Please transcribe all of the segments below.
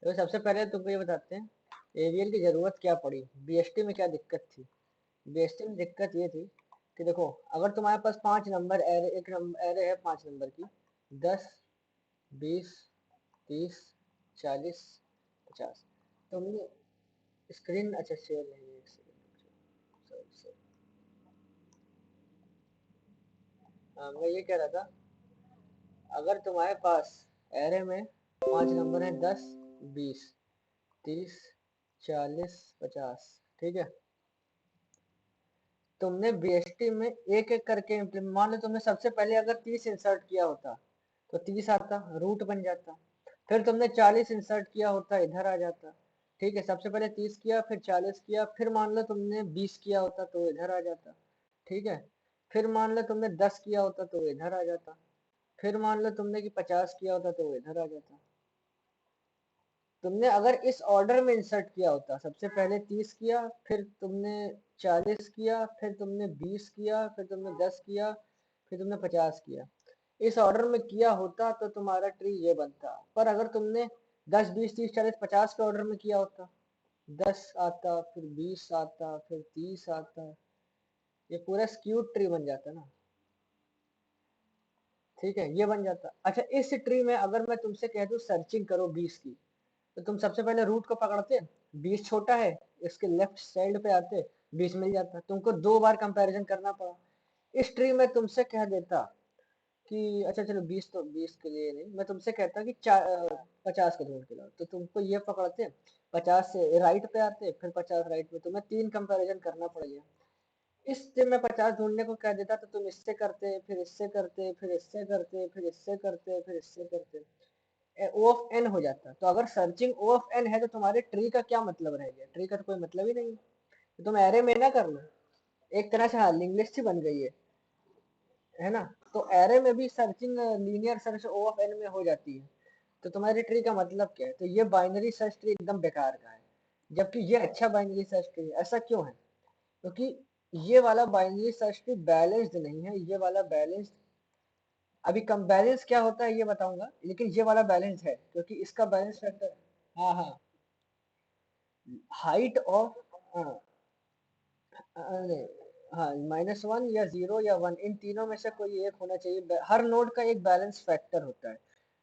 तो सबसे पहले तुमको ये बताते हैं एवीएल की जरूरत क्या पड़ी, बीएसटी में क्या दिक्कत थी। बीएसटी में दिक्कत ये थी कि देखो, अगर तुम्हारे पास 5 नंबर एरे, एक एरे है 5 नंबर की, 10, 20, 30, 40, 50। तुमने स्क्रीन अच्छा शेयर नहीं है, एक सेकंड, सॉरी सॉरी। हाँ, मैं ये कह रहा था, अगर तुम्हारे पास एरे में 5 नंबर है, 10, 20, 30, 40, 50, ठीक है। तुमने बीएसटी में एक एक करके इम्प्लीमेंट, मान लो तुमने सबसे पहले अगर 30 इंसर्ट किया होता तो 30 आता, रूट बन जाता। फिर तुमने 40 इंसर्ट किया होता, इधर आ जाता। ठीक है, सबसे पहले 30 किया, फिर 40 किया, फिर मान लो तुमने 20 किया होता तो इधर आ जाता। ठीक है, फिर मान लो तुमने 10 किया होता तो इधर आ जाता। फिर मान लो तुमने कि 50 किया होता तो इधर आ जाता। तुमने अगर इस ऑर्डर में इंसर्ट किया होता, सबसे पहले 30 किया, फिर तुमने 40 किया, फिर तुमने 20 किया, फिर तुमने 10 किया, फिर तुमने 50 किया, इस ऑर्डर में किया होता तो तुम्हारा ट्री ये बनता। पर अगर तुमने 10, 20, 30, 40, 50 के ऑर्डर में किया होता, 10 आता, फिर 20 आता, फिर 30 आता, ये पूरा स्क्यूड ट्री बन जाता ना। ठीक है, ये बन जाता। अच्छा, इस ट्री में अगर मैं तुमसे कह दूं सर्चिंग करो 20 की, तो तुम सबसे पहले रूट को पकड़ते, 20 छोटा है, इसके लेफ्ट साइड पे आते, 20 मिल जाता। तुमको 2 बार कंपैरिजन करना पड़ा। इस ट्री में तुमसे कह देता कि अच्छा चलो 20, तो 20 के लिए नहीं, मैं तुमसे कहता कि 50 के ढूंढ के लाओ, तो तुमको ये पकड़ते, 50 से राइट पे आते, फिर 50 राइट पे, तुम्हें 3 कंपैरिजन करना पड़ गया। इस जब मैं 50 ढूंढने को कह देता तो तुम इससे करते, फिर इससे करते, फिर इससे करते, फिर इससे करते, फिर इससे करते, ओ ऑफ एन हो जाता। तो अगर सर्चिंग ओ ऑफ एन है तो तुम्हारे ट्री का क्या मतलब रह गया, ट्री का तो कोई मतलब ही नहीं है। तो तुम एरे में ना करना, एक तरह से हाँ लिंक लिस्ट ही बन गई है ना। तो एरे में भी searching linear search O of N में हो जाती है। तो तुम्हारी ट्री का मतलब क्या है, तो ये बाइनरी सर्च ट्री एकदम बेकार का है, जबकि ये अच्छा बाइनरी सर्च ट्री है। ऐसा क्यों है, क्योंकि ये वाला बाइनरी सर्च ट्री बैलेंस्ड नहीं है, ये वाला बैलेंस्ड। अभी कम बैलेंस क्या होता है ये बताऊंगा, लेकिन ये वाला बैलेंस है क्योंकि इसका बैलेंस फैक्टर, हाँ हाँ, हाइट ऑफ, हाँ अरे, हाँ -1 या 0 या 1, इन तीनों में से कोई एक होना चाहिए। हर नोड का एक बैलेंस फैक्टर होता है,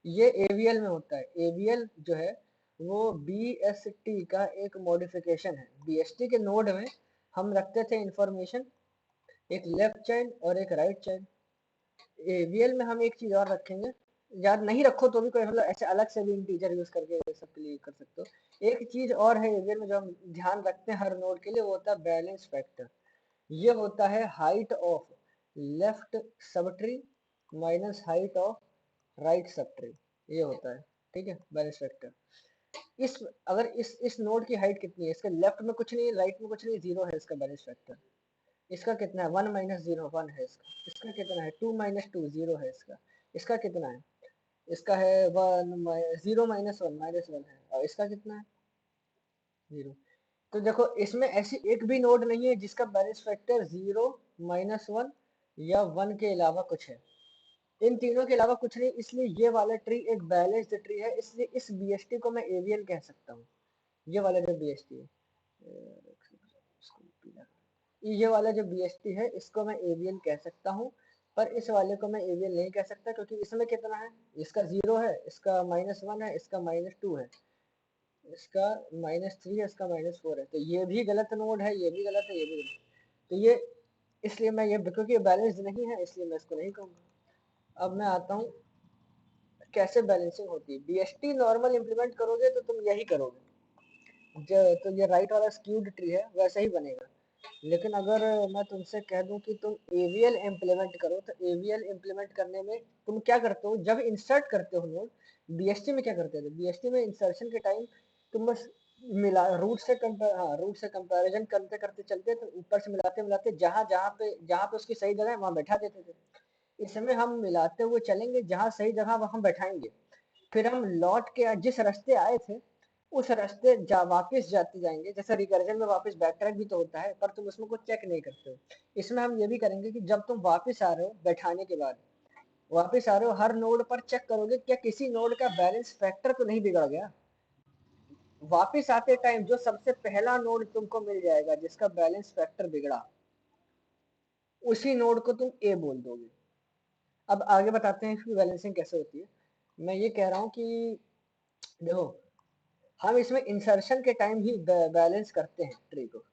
ये एवीएल में होता है। एवीएल जो है वो बीएसटी का एक मॉडिफिकेशन है। बीएसटी के नोड में हम रखते थे इंफॉर्मेशन, एक लेफ्ट चाइल्ड और एक राइट चाइल्ड। एवीएल में हम एक चीज और रखेंगे, याद नहीं रखो तो भी कोई मतलब ऐसे अलग से भी इंटीजर यूज करके सबके लिए कर सकते हो। एक चीज और है एवीएल में जो हम ध्यान रखते हैं हर नोड के लिए, वो होता है बैलेंस फैक्टर। ये होता है height of left sub tree minus height of right sub tree, ये होता है। ठीक है, बैलेंस फैक्टर। इस अगर इस नोड की हाइट कितनी है, इसके लेफ्ट में कुछ नहीं, राइट में कुछ नहीं, 0 है इसका बैलेंस फैक्टर। इसका कितना है, 1 - 0 1 है इसका। इसका कितना है, 2 - 2 0 है इसका। इसका कितना है, इसका है 0 - 1 है, और इसका कितना है, 0। तो देखो इसमें ऐसी एक भी नोड नहीं है जिसका बैलेंस फैक्टर 0 -1 या 1 के अलावा कुछ है। इन तीनों के अलावा कुछ नहीं, इसलिए ये वाला ट्री एक बैलेंस्ड ट्री है। इसलिए इस बीएसटी को मैं एवीएल कह सकता हूँ। ये वाला जो बीएसटी है, ये वाला जो बीएसटी है इसको मैं एवीएल कह सकता हूँ। पर इस वाले को मैं एवीएल नहीं कह सकता, क्योंकि इसमें कितना है, इसका 0 है, इसका -1 है, इसका -2 है, इसका -3 है, इसका -4 है। तो ये भी गलत नोड है, ये भी गलत है, ये भी गलत। तो ये इसलिए मैं ये, क्योंकि बैलेंस नहीं है इसलिए मैं इसको नहीं कहूँगा। अब मैं आता हूँ कैसे बैलेंसिंग होती है। बीएसटी नॉर्मल इंप्लीमेंट करोगे तो तुम यही करोगे, तो ये राइट वाला स्क्यूड ट्री है वैसा ही बनेगा। लेकिन अगर मैं तुमसे कह दूं कि तुम एवीएल इम्प्लीमेंट करो, तो एवीएल इम्प्लीमेंट करने में तुम क्या करते हो, जब इंसर्ट करते हो नोड, बीएसटी में क्या करते थे, बीएसटी में इंसर्शन के टाइम तुम बस मिला रूट से कंपेयर, हाँ रूट से कंपैरिजन करते करते चलते, तो ऊपर से मिलाते मिलाते जहाँ पे उसकी सही जगह है वहां बैठा देते थे। इसमें हम मिलाते हुए चलेंगे, जहाँ सही जगह वहां बैठाएंगे। फिर हम लौट के जिस रास्ते आए थे उस रास्ते वापस जाते जाएंगे। जैसे रिकर्जन में वापस बैक ट्रैक भी तो होता है, पर तुम उसमें कुछ चेक नहीं करते हो। इसमें हम ये भी करेंगे कि जब तुम वापस आ रहे हो बैठाने के बाद, वापस आ रहे हो, हर नोड पर चेक करोगे क्या किसी नोड का बैलेंस फैक्टर तो नहीं बिगड़ गया। वापिस आते टाइम जो सबसे पहला नोड तुमको मिल जाएगा जिसका बैलेंस फैक्टर बिगड़ा, उसी नोड को तुम ए बोल दोगे। अब आगे बताते हैं इसकी बैलेंसिंग कैसे होती है। मैं ये कह रहा हूँ कि देखो, हम इसमें इंसर्शन के टाइम ही बैलेंस करते हैं ट्री को।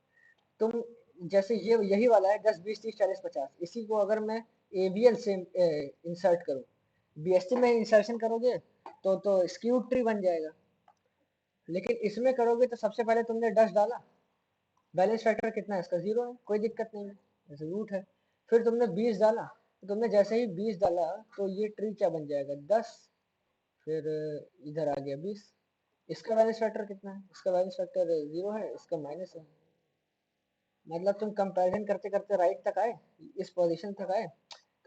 तुम जैसे ये यही वाला है 10 20 30 40 50, इसी को अगर मैं एबीएल से इंसर्ट करूं, बीएसटी में इंसर्शन करोगे तो स्क्यू ट्री बन जाएगा। लेकिन इसमें करोगे तो सबसे पहले तुमने 10 डाला, बैलेंस फैक्टर कितना है इसका 0 है, कोई दिक्कत नहीं है, जैसे रूट है। फिर तुमने 20 डाला, तो तुमने जैसे ही 20 डाला तो ये ट्री क्या बन जाएगा 10, फिर इधर आ गया 20। इसका बैलेंस फैक्टर कितना है, इसका बैलेंस फैक्टर 0 है, इसका माइनस है। मतलब तुम कंपैरिजन करते करते राइट तक आए, इस पोजीशन तक आए,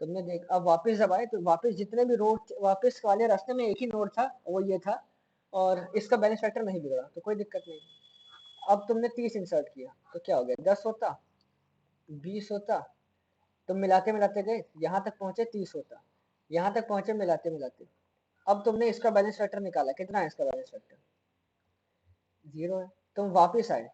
तुमने देख अब वापस जब आए तो वापस जितने भी रोड वापस वाले रास्ते में एक ही नोड था, वो ये था, और इसका बैलेंस फैक्टर नहीं बिगड़ा तो कोई दिक्कत नहीं। अब तुमने 30 इंसर्ट किया तो क्या हो गया, 10 होता, 20 होता, तुम मिलाते मिलाते गए यहाँ तक पहुंचे 30 होता, यहाँ तक पहुंचे मिलाते मिलाते। अब तुमने इसका बैलेंस फैक्टर निकाला, कितना है इसका बैलेंस फैक्टर 0 है। तुम वापिस आए,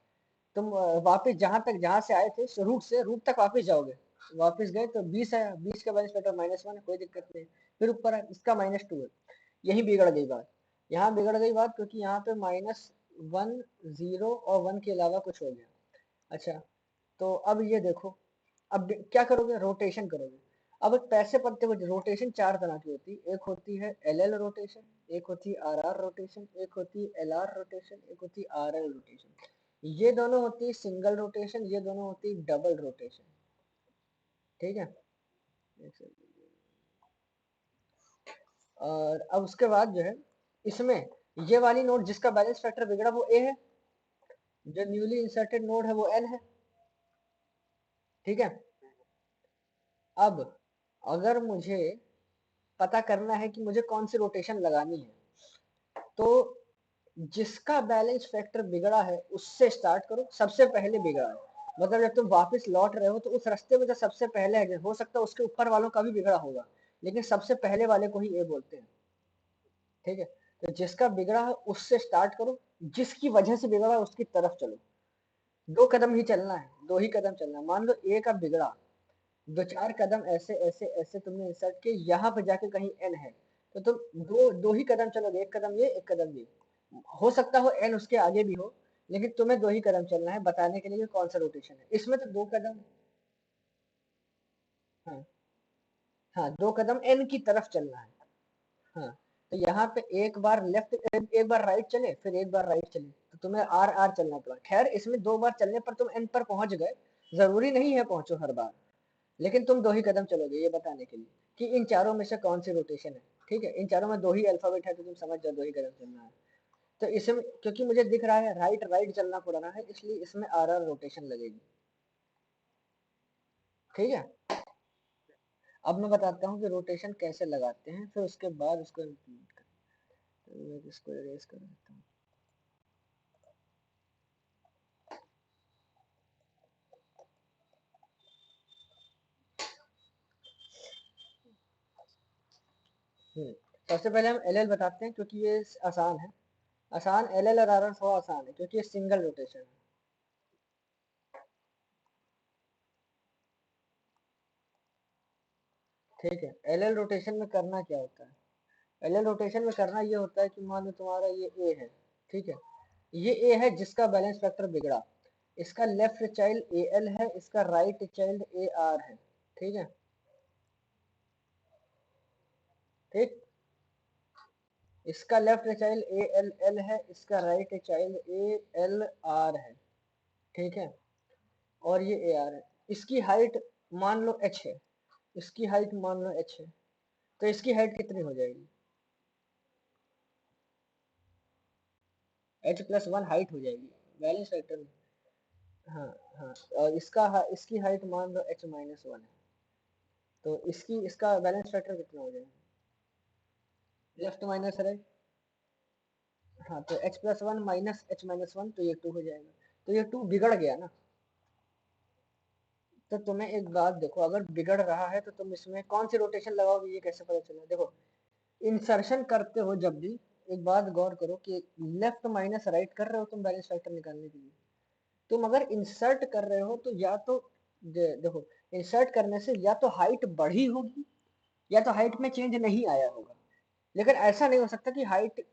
तुम वापस जहां से आए थे रूट से, रूट तक वापस जाओगे, वापस गए तो 20 आया, 20 का बैलेंस फैक्टर -1 है, कोई दिक्कत नहीं। फिर ऊपर है, इसका -2 है। यही बिगड़ गई बात, यहाँ बिगड़ गई बात क्योंकि यहाँ पे -1 0 और 1 के अलावा कुछ हो गया। अच्छा, तो अब ये देखो, अब क्या करोगे, रोटेशन करोगे। अब पैसे पत्ते को रोटेशन चार तरह की होती है, एक होती है एल एल रोटेशन, एक होती है आर आर रोटेशन, एक होती है एल आर रोटेशन, एक होती है आर एल रोटेशन। ये दोनों होती है सिंगल रोटेशन, ये दोनों होती है डबल रोटेशन। ठीक है, और अब उसके बाद जो है इसमें ये वाली नोड जिसका बैलेंस फैक्टर बिगड़ा वो ए है, जो न्यूली इंसर्टेड नोड है वो एन है। ठीक है, अब अगर मुझे पता करना है कि मुझे कौन सी रोटेशन लगानी है, तो जिसका बैलेंस फैक्टर बिगड़ा है उससे स्टार्ट करो, सबसे पहले बिगड़ा है। मतलब जब तुम वापस लौट रहे हो तो उस रास्ते में जो सबसे पहले है, हो सकता है उसके ऊपर वालों का भी बिगड़ा होगा, लेकिन सबसे पहले वाले को ही ये बोलते हैं। ठीक है, तो जिसका बिगड़ा है उससे स्टार्ट करो, जिसकी वजह से बिगड़ा है उसकी तरफ चलो। दो कदम ही चलना है, दो ही कदम चलना है। मान लो ए का बिगड़ा, दो चार कदम ऐसे ऐसे ऐसे तुमने इंसर्ट किए, यहाँ पे जाके कहीं एन है, तो तुम दो ही कदम चलोगे, एक कदम ये एक कदम ये। हो सकता हो एन उसके आगे भी हो, लेकिन तुम्हें दो ही कदम चलना है बताने के लिए कौन सा रोटेशन है। इसमें तो दो कदम, हाँ हाँ, दो कदम एन की तरफ चलना है। हाँ, तो यहाँ पे एक बार लेफ्ट, एक बार राइट चले, फिर एक बार राइट चले, तो तुम्हें आर आर चलना पड़ा। खैर इसमें दो बार चलने पर तुम एन पर पहुंच गए, जरूरी नहीं है पहुंचो हर बार, लेकिन तुम दो ही कदम चलोगे ये बताने के लिए कि इन चारों में से कौन सी रोटेशन है। ठीक है, इन चारों में दो ही अल्फाबेट है तो तुम समझ जाओ दो ही कदम चलना है। तो इसमें क्योंकि मुझे दिख रहा है राइट राइट चलना पड़ रहा है, इसलिए इसमें आर आर रोटेशन लगेगी। ठीक है, अब मैं बताता हूँ कि रोटेशन कैसे लगाते हैं, फिर उसके बाद उसको इम्प्लीमेंट करते हैं। तो मैं इसको इरेज कर देता हूँ। सबसे पहले हम एल एल बताते हैं क्योंकि ये आसान है। आसान एल एल और आर आर थोड़ा आसान है क्योंकि ये सिंगल रोटेशन है। ठीक है, एल एल रोटेशन में करना क्या होता है, एल एल रोटेशन में करना ये होता है कि मान लो तुम्हारा ये ए है। ठीक है, ये ए है जिसका बैलेंस फैक्टर बिगड़ा, इसका लेफ्ट चाइल्ड ए एल है, इसका राइट चाइल्ड ए आर है। ठीक है, ठीक, इसका left child a L L है, इसका right child a L are है। ठीक है, और ये ए आर है। इसकी हाइट मान लो एच है, इसकी हाइट मान लो एच है, तो इसकी हाइट कितनी हो जाएगी, h+1 हाइट हो जाएगी बैलेंस फैक्टर में। हाँ हाँ, और इसकी हाइट मान लो h-1 है, तो इसकी इसका बैलेंस फैक्टर कितना हो जाएगा, लेफ्ट माइनस राइट। हाँ, तो h+1 माइनस h-1 तो ये 2 हो जाएगा, तो ये 2 बिगड़ गया ना। तो तुम्हें एक बात देखो, अगर बिगड़ रहा है तो तुम इसमें कौन सी रोटेशन लगाओगे ये कैसे पता चला। देखो, इंसर्शन करते हो जब भी एक बात गौर करो कि लेफ्ट माइनस राइट कर रहे हो तुम बैलेंस फैक्टर निकालने के लिए। तुम अगर इंसर्ट कर रहे हो तो या तो देखो, इंसर्ट करने से या तो हाइट बढ़ी होगी या तो हाइट में चेंज नहीं आया होगा, लेकिन ऐसा नहीं हो सकता कि हाइट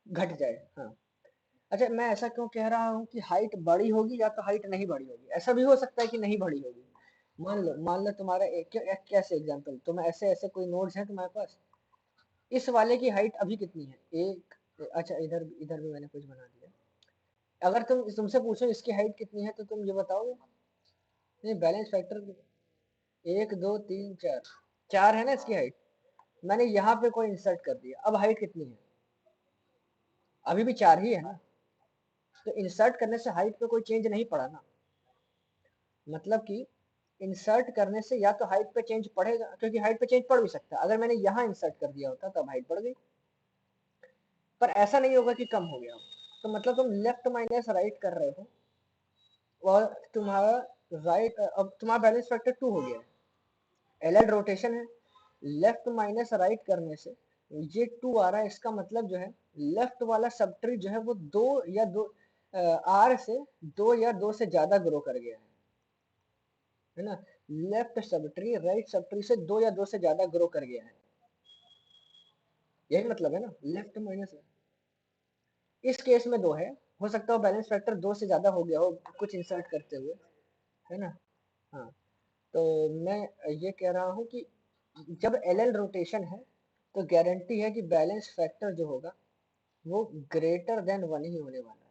घट जाए। हाँ, अच्छा मैं ऐसा क्यों कह रहा हूँ कि हाइट बड़ी होगी या तो हाइट नहीं बढ़ी होगी, ऐसा भी हो सकता है कि नहीं बढ़ी होगी। मान लो तुम्हारा कैसे एग्जांपल, तुम ऐसे ऐसे कोई नोड्स हैं तुम्हारे पास, इस वाले की हाइट अभी कितनी है, एक, अच्छा इधर इधर भी मैंने कुछ बना दिया। अगर तुमसे पूछो इसकी हाइट कितनी है तो तुम ये बताओगे। नहीं, बैलेंस फैक्टर 1 2 3 4, 4 है ना इसकी हाइट। मैंने यहाँ पे कोई इंसर्ट कर दिया, अब हाइट कितनी है, अभी भी 4 ही है ना। तो इंसर्ट करने से हाइट पे कोई चेंज नहीं पड़ा ना, मतलब कि इंसर्ट करने से या तो हाइट पे चेंज पड़ेगा, क्योंकि हाइट पे चेंज पड़ भी सकता है, अगर मैंने यहाँ इंसर्ट कर दिया होता तब हाइट बढ़ गई, पर ऐसा नहीं होगा कि कम हो गया हो। तो मतलब तुम लेफ्ट माइनस राइट कर रहे हो और तुम्हारा राइट, अब तुम्हारा बैलेंस फैक्टर 2 हो गया है, एल रोटेशन है, लेफ्ट माइनस राइट करने से ये 2 आ रहा है, इसका मतलब जो है लेफ्ट वाला सब ट्री जो है वो 2 या 2 आर से 2 या 2 से ज्यादा ग्रो कर गया है ना। Left sub tree right sub tree से 2 या 2 से ज्यादा ग्रो कर गया है, यही मतलब है ना लेफ्ट माइनस। इस केस में 2 है, हो सकता हो बैलेंस फैक्टर 2 से ज्यादा हो गया हो कुछ इंसर्ट करते हुए, है ना। हाँ, तो मैं ये कह रहा हूँ कि जब एल रोटेशन है तो गारंटी है कि बैलेंस फैक्टर जो होगा वो ग्रेटर देन 1 ही होने वाला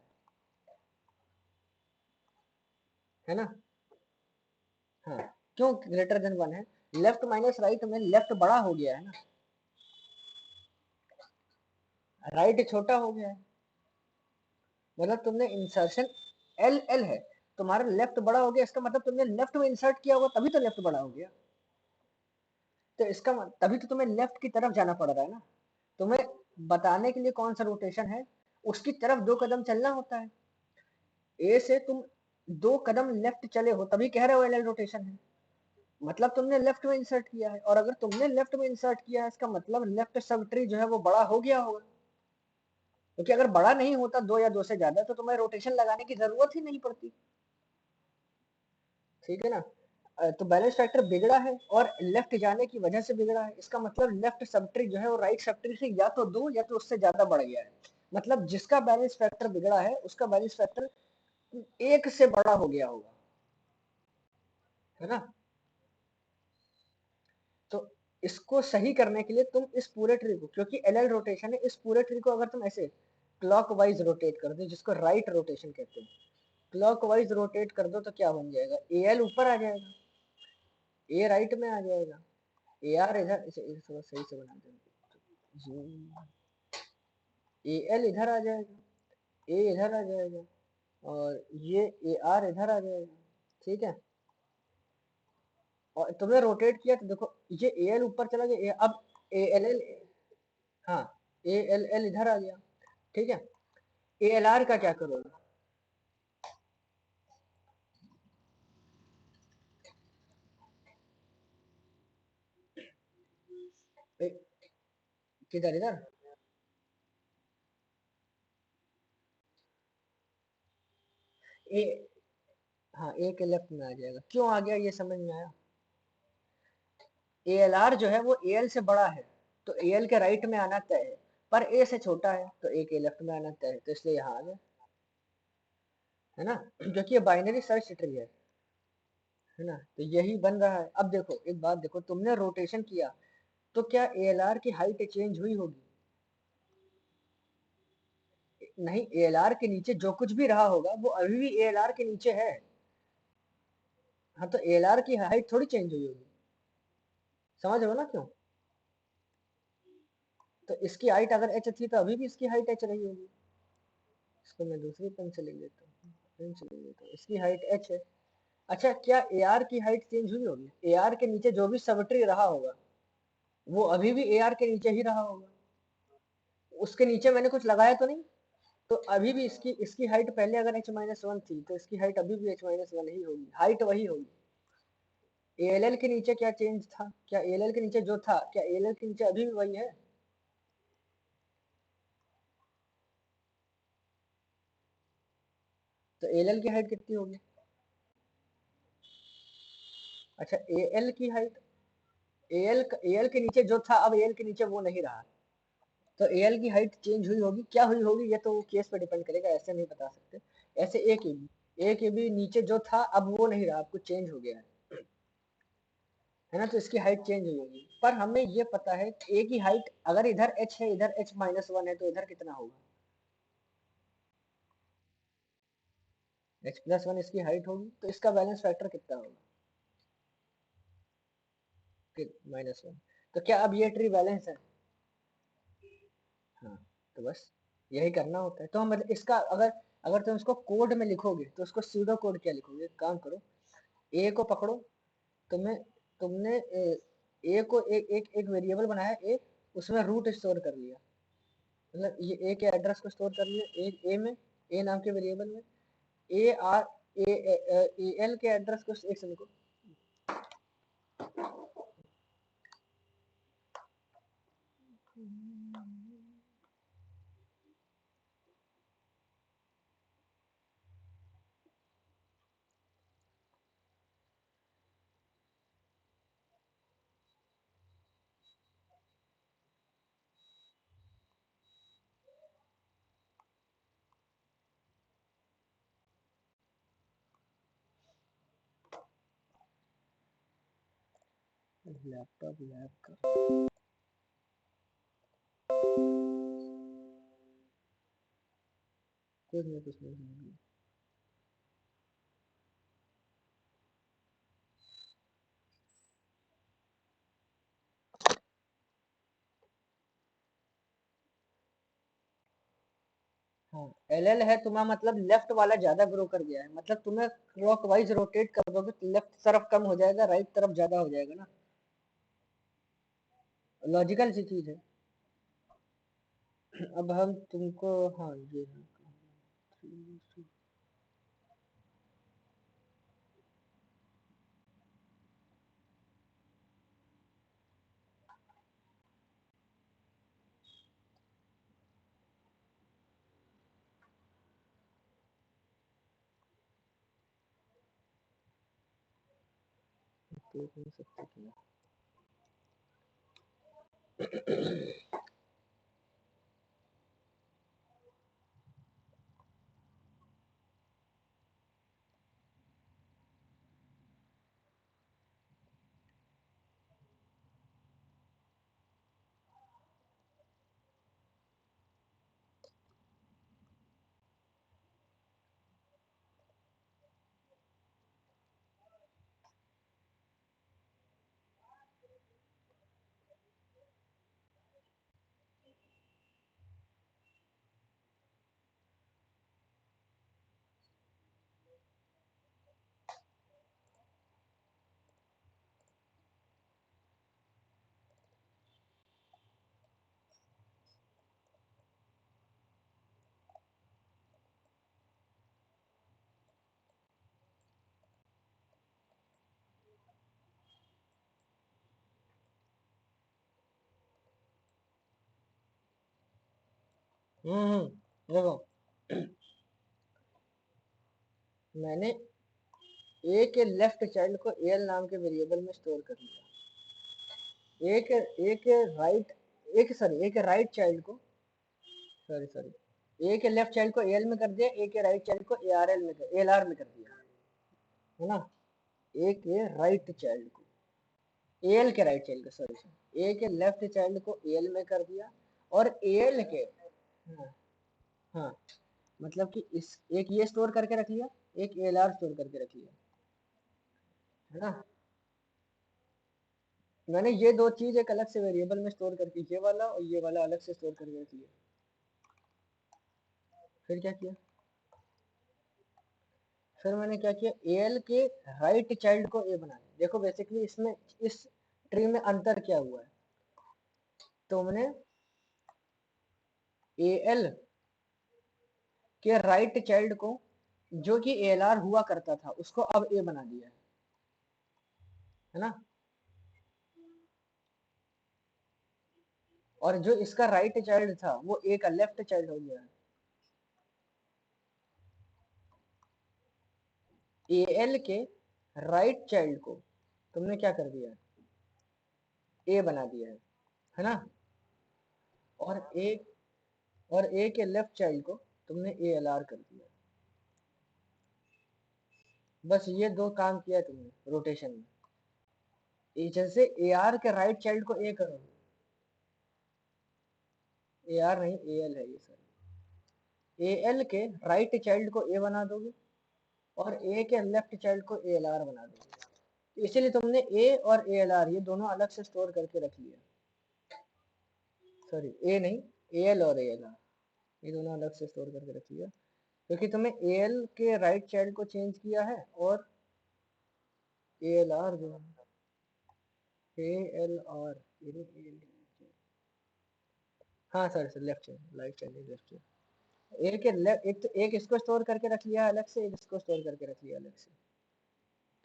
है ना। हाँ, क्यों ग्रेटर देन 1 है, लेफ्ट माइनस राइट में लेफ्ट बड़ा हो गया है ना, राइट छोटा हो गया है, मतलब तुमने इंसर्शन एल एल है, तुम्हारा लेफ्ट बड़ा हो गया, इसका मतलब तुमने लेफ्ट में इंसर्ट किया होगा तभी तो लेफ्ट बड़ा हो गया। तो तभी तो तुम्हें लेफ्ट की तरफ जाना पड़ रहा है ना, तुम्हें बताने के लिए कौन सा रोटेशन है उसकी तरफ 2 कदम चलना होता है। ए से तुम 2 कदम लेफ्ट चले हो तभी कह रहे हो एल रोटेशन है, मतलब तुमने लेफ्ट में इंसर्ट किया है, और अगर तुमने लेफ्ट में इंसर्ट किया है इसका मतलब लेफ्ट सब ट्री जो है वो बड़ा हो गया होगा, क्योंकि अगर बड़ा नहीं होता 2 या 2 से ज्यादा तो तुम्हें रोटेशन लगाने की जरूरत ही नहीं पड़ती, ठीक है ना। तो बैलेंस फैक्टर बिगड़ा है और लेफ्ट जाने की वजह से बिगड़ा है, इसका मतलब लेफ्ट सब ट्री जो है वो राइट सब ट्री से या तो 2 या तो उससे ज्यादा बढ़ गया है, मतलब जिसका बैलेंस फैक्टर बिगड़ा है उसका बैलेंस फैक्टर 1 से बड़ा हो गया होगा, है ना। तो इसको सही करने के लिए तुम इस पूरे ट्री को, क्योंकि एल एल रोटेशन है, इस पूरे ट्री को अगर तुम ऐसे क्लॉकवाइज रोटेट कर दो, जिसको राइट रोटेशन कहते हैं, क्लॉकवाइज रोटेट कर दो तो क्या बन जाएगा, ए एल ऊपर आ जाएगा, ए राइट में आ जाएगा, ए आर इधर, इसे थोड़ा सही से बना देंगे, ए एल इधर आ जाएगा, ए इधर आ जाएगा, और ये ए आर इधर आ जाएगा, ठीक है। और तुमने रोटेट किया तो देखो ये ए एल ऊपर चला गया, अब ए एल एल, हाँ, ए एल एल इधर आ गया, ठीक है। ए एल आर का क्या करोगे, किधर इधर, ए, हाँ ए के लेफ्ट में आ जाएगा, क्यों आ गया ये समझ में आया। ए एल आर जो है वो ए एल से बड़ा है तो ए एल के राइट में आना तय है, पर ए से छोटा है तो ए के लेफ्ट में आना तय है, तो इसलिए यहाँ आ गया, है ना, क्योंकि ये बाइनरी सर्च ट्री है ना, तो यही बन रहा है। अब देखो एक बात देखो, तुमने रोटेशन किया तो क्या ए एल आर की हाइट चेंज हुई होगी, नहीं, ए एल आर के नीचे जो कुछ भी रहा होगा वो अभी भी ए एल आर के नीचे है, हाँ, तो ए एल आर की हाइट थोड़ी चेंज हुई होगी, समझ रहे हो ना क्यों। तो इसकी हाइट अगर एच थी तो अभी भी इसकी हाइट एच रही होगी, इसको मैं दूसरी पेन से लिख लेता हूँ, पेन से लिख लेता हूँ, इसकी हाइट एच है। अच्छा, क्या ए आर की हाइट चेंज हुई होगी, ए आर के नीचे जो भी सब ट्री रहा होगा वो अभी भी ए आर के नीचे ही रहा होगा, उसके नीचे मैंने कुछ लगाया तो नहीं, तो अभी भी इसकी इसकी हाइट पहले अगर एच माइनस वन थी तो इसकी हाइट अभी भी एच माइनस वन ही होगी, हाइट वही होगी। ए एल एल के नीचे क्या चेंज था, क्या ए एल एल के नीचे जो था क्या ए एल एल के नीचे अभी भी वही है, तो एल की हाइट कितनी होगी? अच्छा एल की हाइट, एल के नीचे जो था अब एल के नीचे वो नहीं रहा, तो एल की हाइट चेंज हुई होगी, क्या हुई होगी ये तो केस पे डिपेंड करेगा, ऐसे नहीं बता सकते। ऐसे ए के बी नीचे जो था अब वो नहीं रहा, अब कुछ चेंज हो गया है ना, तो इसकी हाइट चेंज हुई होगी। पर हमें ये पता है कि ए की हाइट अगर इधर एच है, इधर एच माइनस वन है, तो इधर कितना होगा? एच प्लस वन इसकी हाइट होगी, तो इसका बैलेंस फैक्टर कितना होगा? Minus one. तो क्या अब ये ट्री बैलेंस है? हाँ। तो बस यही करना होता है। तो हम मतलब इसका अगर अगर तुम इसको कोड में लिखोगे तो उसको सूडो कोड क्या लिखोगे? एक काम करो, ए को पकड़ो, तुम्हें तुमने ए को एक वेरिएबल बनाया, ए उसमें रूट स्टोर कर लिया, मतलब ये ए के एड्रेस को स्टोर कर लिया ए में, ए नाम के वेरिएबल में। ए आर ए एल के एड्रेस को एक सेकंड को, लैपटॉप लैब का कुछ नहीं। हाँ एल एल है तुम्हारा, मतलब लेफ्ट वाला ज्यादा ग्रो कर गया है, मतलब तुम्हें क्लॉकवाइज रोटेट कर दोगे तो लेफ्ट तरफ कम हो जाएगा, राइट तरफ ज्यादा हो जाएगा ना, लॉजिकल सी चीज है। अब हम तुमको, हाँ ये देख नहीं सकते क्या। देखो मैंने ए के लेफ्ट चाइल्ड को एल नाम के वेरिएबल में स्टोर कर लिया, एक राइट, एक सॉरी एक राइट चाइल्ड को, सॉरी ए के लेफ्ट चाइल्ड को एल में कर दिया, ए के राइट चाइल्ड को ए आर एल में एल आर में कर दिया, है ना। ए के राइट चाइल्ड को, एल के राइट चाइल्ड को, सॉरी ए के लेफ्ट चाइल्ड को एल में कर दिया, और एल के, हाँ, हाँ मतलब कि इस एक ये स्टोर करके रख लिया, एक एल आर स्टोर करके रख लिया, है ना। मैंने ये दो चीज एक अलग से वेरिएबल में स्टोर करके, ये वाला और ये वाला अलग से स्टोर करके रख लिया। फिर क्या किया, फिर मैंने क्या किया, एल के राइट चाइल्ड को ए बना दिया। देखो बेसिकली इसमें इस ट्री में अंतर क्या हुआ है, तो मैंने ए एल के राइट चाइल्ड को, जो कि एल आर हुआ करता था, उसको अब ए बना दिया है ना। और जो इसका राइट चाइल्ड था वो ए का लेफ्ट चाइल्ड हो गया है। ए एल के राइट चाइल्ड को तुमने क्या कर दिया है, ए बना दिया है ना, और ए के लेफ्ट चाइल्ड को तुमने ए एल आर कर दिया। बस ये दो काम किया तुमने रोटेशन में। जैसे ए आर के राइट चाइल्ड को ए करो, ए आर नहीं ए एल है ये सर, ए एल के राइट चाइल्ड को ए बना दोगे और ए के लेफ्ट चाइल्ड को ए एल आर बना दोगे। इसीलिए तुमने ए और ए एल आर ये दोनों अलग से स्टोर करके रख लिया, सॉरी ए नहीं, ए एल और ए एल आर ये दोनों अलग से स्टोर करके रख लिया, क्योंकि तुमने ए एल के राइट चाइल्ड को चेंज किया है और ए एल आर जो ए एल आर, हाँ sir left child right child left child, एक एक तो एक इसको स्टोर करके रख लिया अलग से, एक इसको स्टोर करके रख लिया अलग से,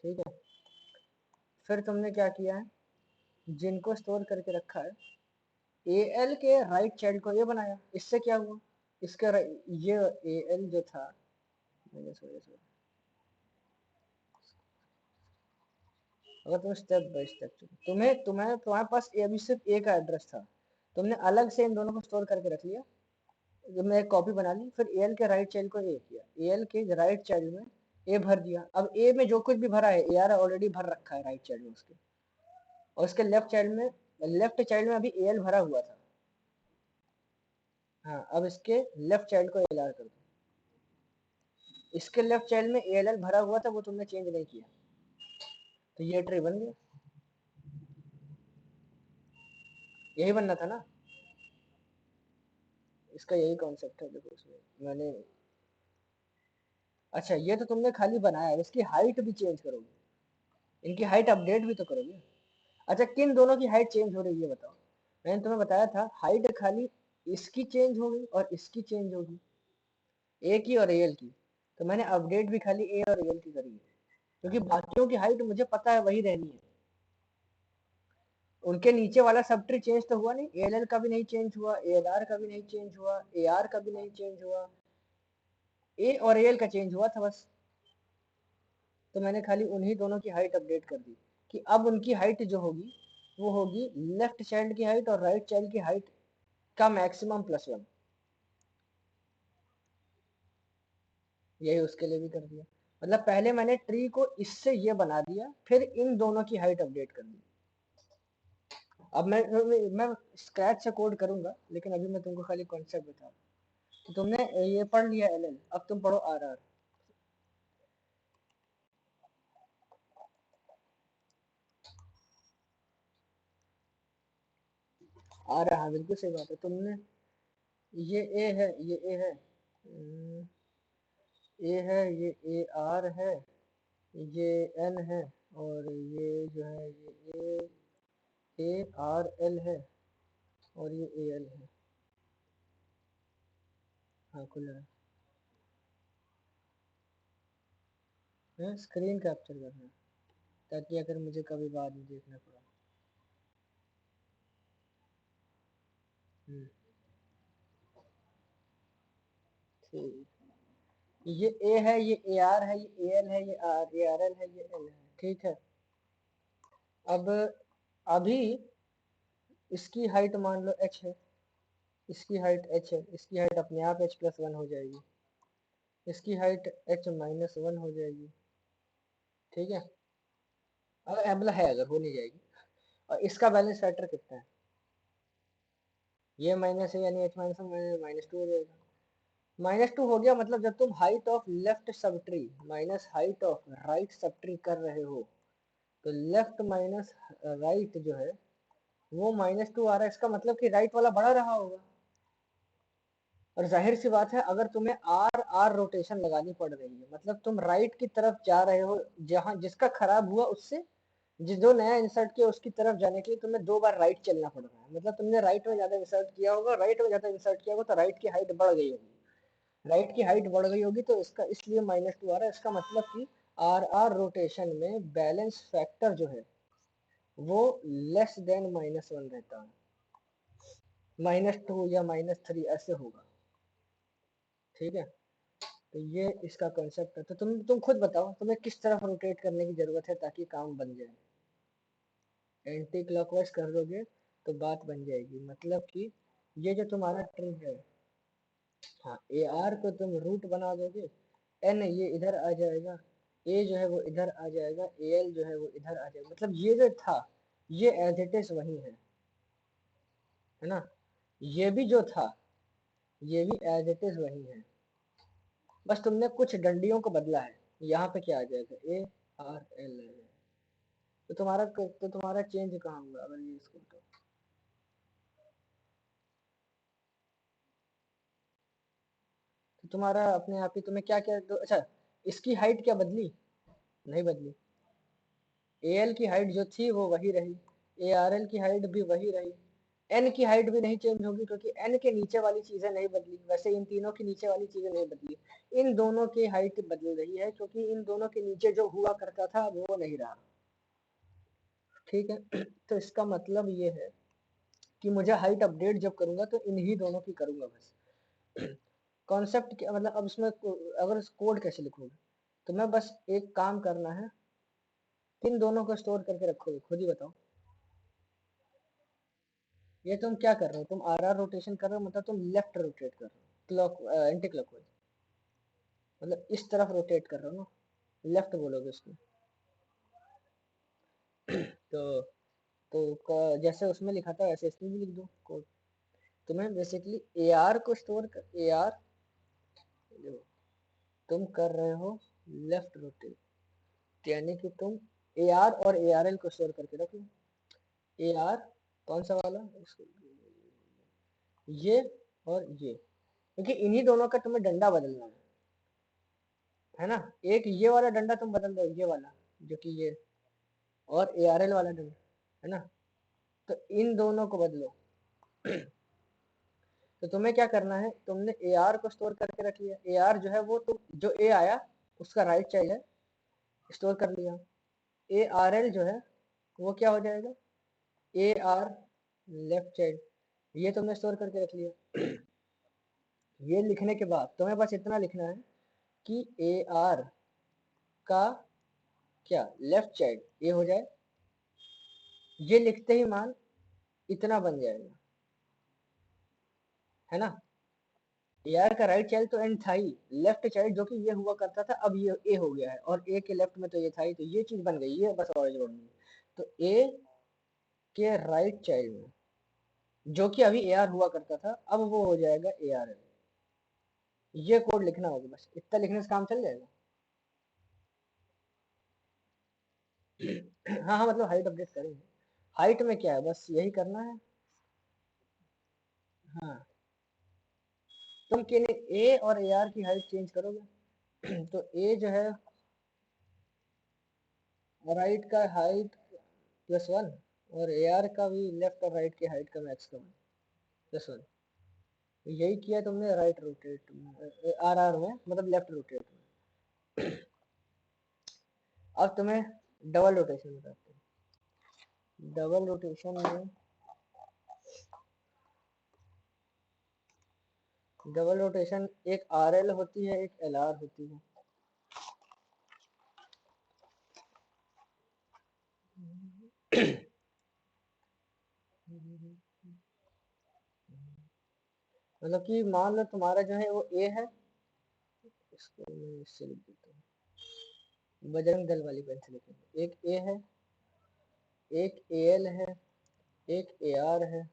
ठीक है। फिर तुमने क्या किया है, जिनको स्टोर करके रखा है ए एल के राइट चाइल्ड को ये बनाया, इससे क्या हुआ, इसका ये ए एल जो था, मैंने सॉरी अगर तुम स्टेप बाय स्टेप तुम्हारे पास अभी सिर्फ ए का एड्रेस था, तुमने अलग से इन दोनों को स्टोर करके रख लिया, जब मैं एक कॉपी बना ली, फिर ए एल के राइट चाइल्ड को ए किया, ए एल के राइट चाइल्ड में ए भर दिया, अब ए में जो कुछ भी भरा है ए आर ऑलरेडी भर रखा है राइट चाइल्ड में उसके, और उसके लेफ्ट चाइल्ड में अभी ए एल भरा हुआ था, हाँ अब इसके लेफ्ट चाइल्ड को एल आर कर दो, इसके लेफ्ट चाइल्ड में ए एल एल भरा हुआ था वो तुमने चेंज नहीं किया, तो ये ट्री बन गया, यही बनना था ना, इसका यही कॉन्सेप्ट है, देखो उसमें मैंने, अच्छा ये तो तुमने खाली बनाया, इसकी हाइट भी चेंज करोगे, इनकी हाइट अपडेट भी तो करोगे। अच्छा किन दोनों की हाइट चेंज हो रही है ये बताओ, मैंने तुम्हें बताया था हाइट खाली इसकी चेंज होगी और इसकी चेंज होगी, ए की और ए एल की, तो मैंने अपडेट भी खाली ए और ए एल की करी है, क्योंकि बाकियों की हाइट मुझे पता है वही रहनी है, उनके नीचे वाला सब ट्री चेंज तो हुआ नहीं, ए एल एल का भी नहीं चेंज हुआ, ए एल आर का भी नहीं चेंज हुआ, ए आर का भी नहीं चेंज हुआ, ए और ए एल का चेंज हुआ था बस, तो मैंने खाली उन्हीं दोनों की हाइट अपडेट कर दी, कि अब उनकी हाइट जो होगी वो होगी लेफ्ट चाइल्ड की हाइट और राइट चाइल्ड की हाइट का मैक्सिमम +1, यही उसके लिए भी कर दिया, मतलब पहले मैंने ट्री को इससे ये बना दिया, फिर इन दोनों की हाइट अपडेट कर दी। अब मैं स्क्रैच से कोड करूंगा, लेकिन अभी मैं तुमको खाली कॉन्सेप्ट बता रहा हूं। तो तुमने ये पढ़ लिया एल एल, अब तुम पढ़ो आर आर। आ रहा है, बिल्कुल सही बात है तुमने, ये ए है ये ए है, ए है ये ए आर है, ये एन है, और ये जो है ये ए आर एल है, और ये ए एल हाँ खुला है, स्क्रीन कैप्चर करना है, ताकि अगर मुझे कभी बाद में देखना पड़ा। ठीक, ये ए है ये ए आर है ये ए एल है ये आर ए आर एल है ये एल है, ठीक है। अब अभी इसकी हाइट मान लो h है, इसकी हाइट h है, इसकी हाइट अपने आप h+1 हो जाएगी, इसकी हाइट h-1 हो जाएगी, ठीक है, अगर एबल है, अगर हो नहीं जाएगी, और इसका बैलेंस फैक्टर कितना है, ये माइनस है यानी h-1 -2 हो जाएगा, -2 हो गया, मतलब जब तुम height of left sub tree minus height of right sub tree कर रहे हो, तो लेफ्ट माइनस राइट जो है वो -2 आ रहा है, इसका मतलब कि राइट वाला बड़ा रहा होगा, और जाहिर सी बात है अगर तुम्हें आर आर रोटेशन लगानी पड़ रही है, मतलब तुम राइट की तरफ जा रहे हो, जहां जिसका खराब हुआ उससे जो नया इंसर्ट किया उसकी तरफ जाने के लिए तुम्हें 2 बार राइट चलना पड़ रहा है, मतलब तुमने राइट में ज्यादा इंसर्ट किया होगा, राइट में ज्यादा इंसर्ट किया होगा तो राइट की हाइट बढ़ गई होगी, राइट की हाइट बढ़ गई होगी, तो इसका इसलिए -2 आ रहा है, इसका मतलब कि आर आर रोटेशन में बैलेंस फैक्टर जो है वो लेस देन -1 रहता है, -2 या -3 ऐसे होगा, ठीक है। तो ये इसका कॉन्सेप्ट है। तो तुम खुद बताओ तुम्हें किस तरफ रोटेट करने की जरूरत है ताकि काम बन जाए। एंटी क्लॉकवाइज कर दोगे तो बात बन जाएगी, मतलब कि ये जो तुम्हारा ट्री है, हाँ ए आर को तुम रूट बना दोगे, एन ये इधर आ जाएगा, ए जो है वो इधर आ जाएगा, ए एल जो है वो इधर आ जाएगा, मतलब ये जो था ये एज इट इज वही है ना। ये भी जो था ये भी एज इट इज वही है, बस तुमने कुछ डंडियों को बदला है। यहाँ पे क्या आ जाएगा, ए आर एल है। तो तुम्हारा चेंज कहाँ हुआ अगर ये इसको तो तुम्हारा अपने आप ही तुम्हें क्या क्या तो, अच्छा इसकी हाइट क्या बदली, नहीं बदली। ए एल की हाइट जो थी वो वही रही, ए आर एल की हाइट भी वही रही, एन की हाइट भी नहीं चेंज होगी क्योंकि एन के नीचे वाली चीजें नहीं बदली, वैसे इन तीनों के नीचे वाली चीजें नहीं बदली। इन दोनों की हाइट बदल रही है क्योंकि इन दोनों के नीचे जो हुआ करता था अब वो नहीं रहा। ठीक है तो इसका मतलब ये है कि मुझे हाइट अपडेट जब करूंगा तो इन्हीं दोनों की करूंगा बस। कॉन्सेप्ट क्या मतलब, अब इसमें अगर कोड कैसे लिखोगे, तो मैं बस एक काम करना है, किन दोनों को स्टोर करके रखोगे खुद ही बताओ। ये तुम क्या कर रहे हो, तुम आर आर रोटेशन कर रहे हो, मतलब तुम लेफ्ट रोटेट कर रहे हो, क्लॉक एंटी क्लॉकवाइज, मतलब इस तरफ रोटेट कर रहे हो ना, लेफ्ट बोलोगे उसको। तो जैसे उसमें लिखा था वैसे इसमें भी लिख दो कोड। तुम्हें बेसिकली ए आर को स्टोर कर, ए आर तुम कर रहे हो लेफ्ट रोटेट, यानी कि तुम ए आर और ए आर एल को स्टोर करके रख लो। ए आर कौन सा वाला, ये और ये, क्योंकि इन्हीं दोनों का तुम्हें डंडा बदलना है ना। एक ये वाला डंडा तुम बदल दो, ये वाला जो कि ये, और ए आर एल वाला डंडा, है ना। तो इन दोनों को बदलो। तो तुम्हें क्या करना है, तुमने ए आर को स्टोर करके रख लिया, ए आर जो है वो तुम जो ए आया उसका राइट चाइल्ड है, स्टोर कर लिया। ए आर एल जो है वो क्या हो जाएगा, ए आर लेफ्ट चाइल्ड, ये तुमने स्टोर करके रख लिया। ये लिखने के बाद तुम्हें बस इतना लिखना है कि ए आर का क्या लेफ्ट चाइल्ड ये हो जाए, ये लिखते ही मान इतना बन जाएगा, है ना। ए आर का राइट चाइल्ड तो एन था ही, लेफ्ट चाइल्ड जो कि ये हुआ करता था अब ये ए हो गया है, और ए के लेफ्ट में तो ये था ही, तो ये चीज बन गई, ये बस और जोड़नी है। तो ए के राइट चाइल्ड में जो कि अभी ए आर हुआ करता था अब वो हो जाएगा ए आर एल। ये कोड लिखना होगा, बस इतना लिखने से काम चल जाएगा। हाँ हाँ, मतलब हाइट अपडेट करेंगे, हाइट में क्या है बस यही करना है। हाँ तुम के ए और ए आर की हाइट चेंज करोगे। तो ए जो है राइट का हाइट +1, और ए आर का भी लेफ्ट और राइट की हाइट का मैक्सिमम +1। यही किया तुमने राइट रोटेट आर आर में, मतलब लेफ्ट रोटेट में। अब तुम्हें डबल रोटेशन बताते हैं। डबल रोटेशन में, डबल रोटेशन एक आर एल होती है एक एल आर होती है। मतलब कि मान लो तुम्हारा जो है वो ए है, इसको मैं इससे लिख देता हूँ, बजरंग दल वाली पेन से लिखेंगे, एक ए है, एक ए एल है, एक ए आर है।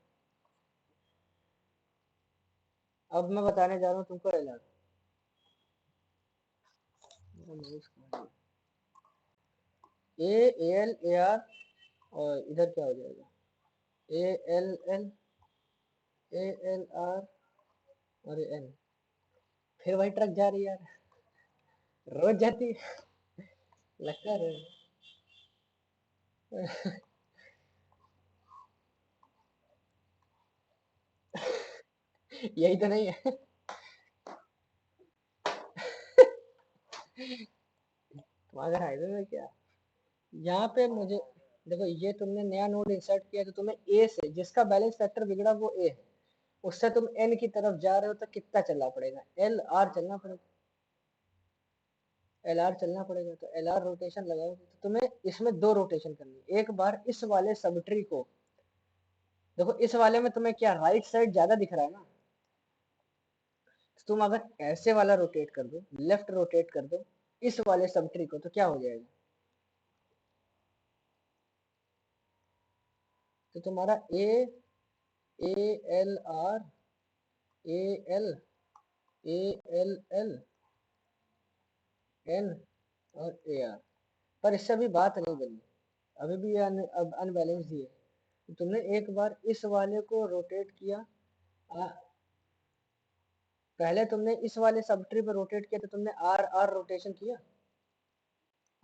अब मैं बताने जा रहा हूँ तुमको L R. A L A are, और इधर क्या हो जाएगा, ए L L, A L are, और एन। फिर वही ट्रक जा रही है यार, रोज जाती है, लगता है यही तो नहीं है। तुम्हारे हाईवे में क्या, यहाँ पे मुझे देखो, ये तुमने नया नोड इंसर्ट किया तो तुम्हें ए से जिसका बैलेंस फैक्टर बिगड़ा वो ए है, उससे तुम एन की तरफ जा रहे हो तो कितना चलना पड़ेगा, एल आर चलना पड़ेगा। एल आर चलना पड़ेगा, तो एल आर रोटेशन लगाओगे तो तुम्हें इसमें 2 रोटेशन करनी है। एक बार इस वाले सब ट्री को, देखो इस वाले में तुम्हें क्या राइट साइड ज्यादा दिख रहा है ना, तो तुम अगर ऐसे वाला रोटेट कर दो, लेफ्ट रोटेट कर दो इस वाले सब ट्री को, तो क्या हो जाएगा, तो तुम्हारा A L R, A L, A L L, N और ए आर। पर इससे अभी बात नहीं बनी, अभी भी ये अनबैलेंस ही है। तो तुमने एक बार इस वाले को रोटेट किया, आ, पहले तुमने इस वाले सब ट्री पे रोटेट किया, तो तुमने आर आर रोटेशन किया,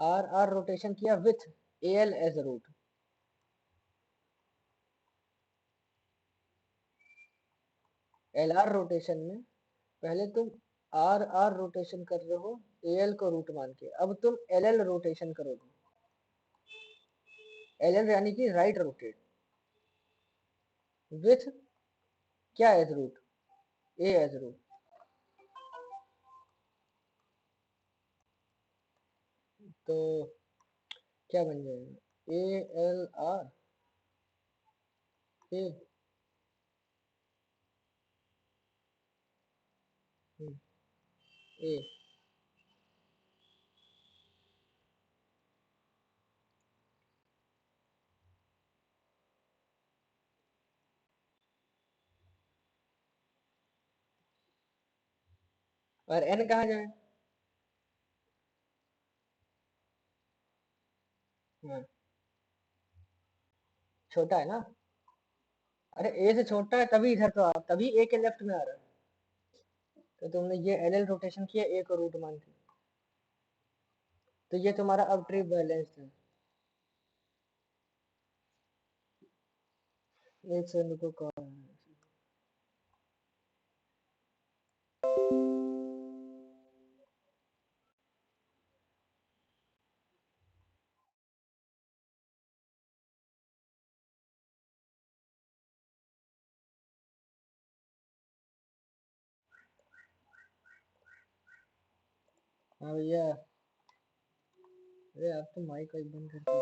आर आर रोटेशन किया with A L as root. L R rotation में पहले तुम आर आर रोटेशन कर रहे हो ए एल को रूट मान के, अब तुम एल एल रोटेशन करोगे, एल एल यानी कि राइट रोटेट विथ क्या एज रूट, ए एज रूट। तो क्या बन जाएगा, ए एल आर ए ए, और एन कहाँ जाए, हाँ, छोटा है ना, अरे ए से छोटा है तभी इधर तो तभी ए के लेफ्ट में आ रहा है। तो तुमने ये एल एल रोटेशन किया ए को रूट मान के, तो ये तुम्हारा अब ट्री बैलेंस्ड है। एक सेकंड को कॉल, हाँ भैया, अरे आप तो माइक का बंद करके,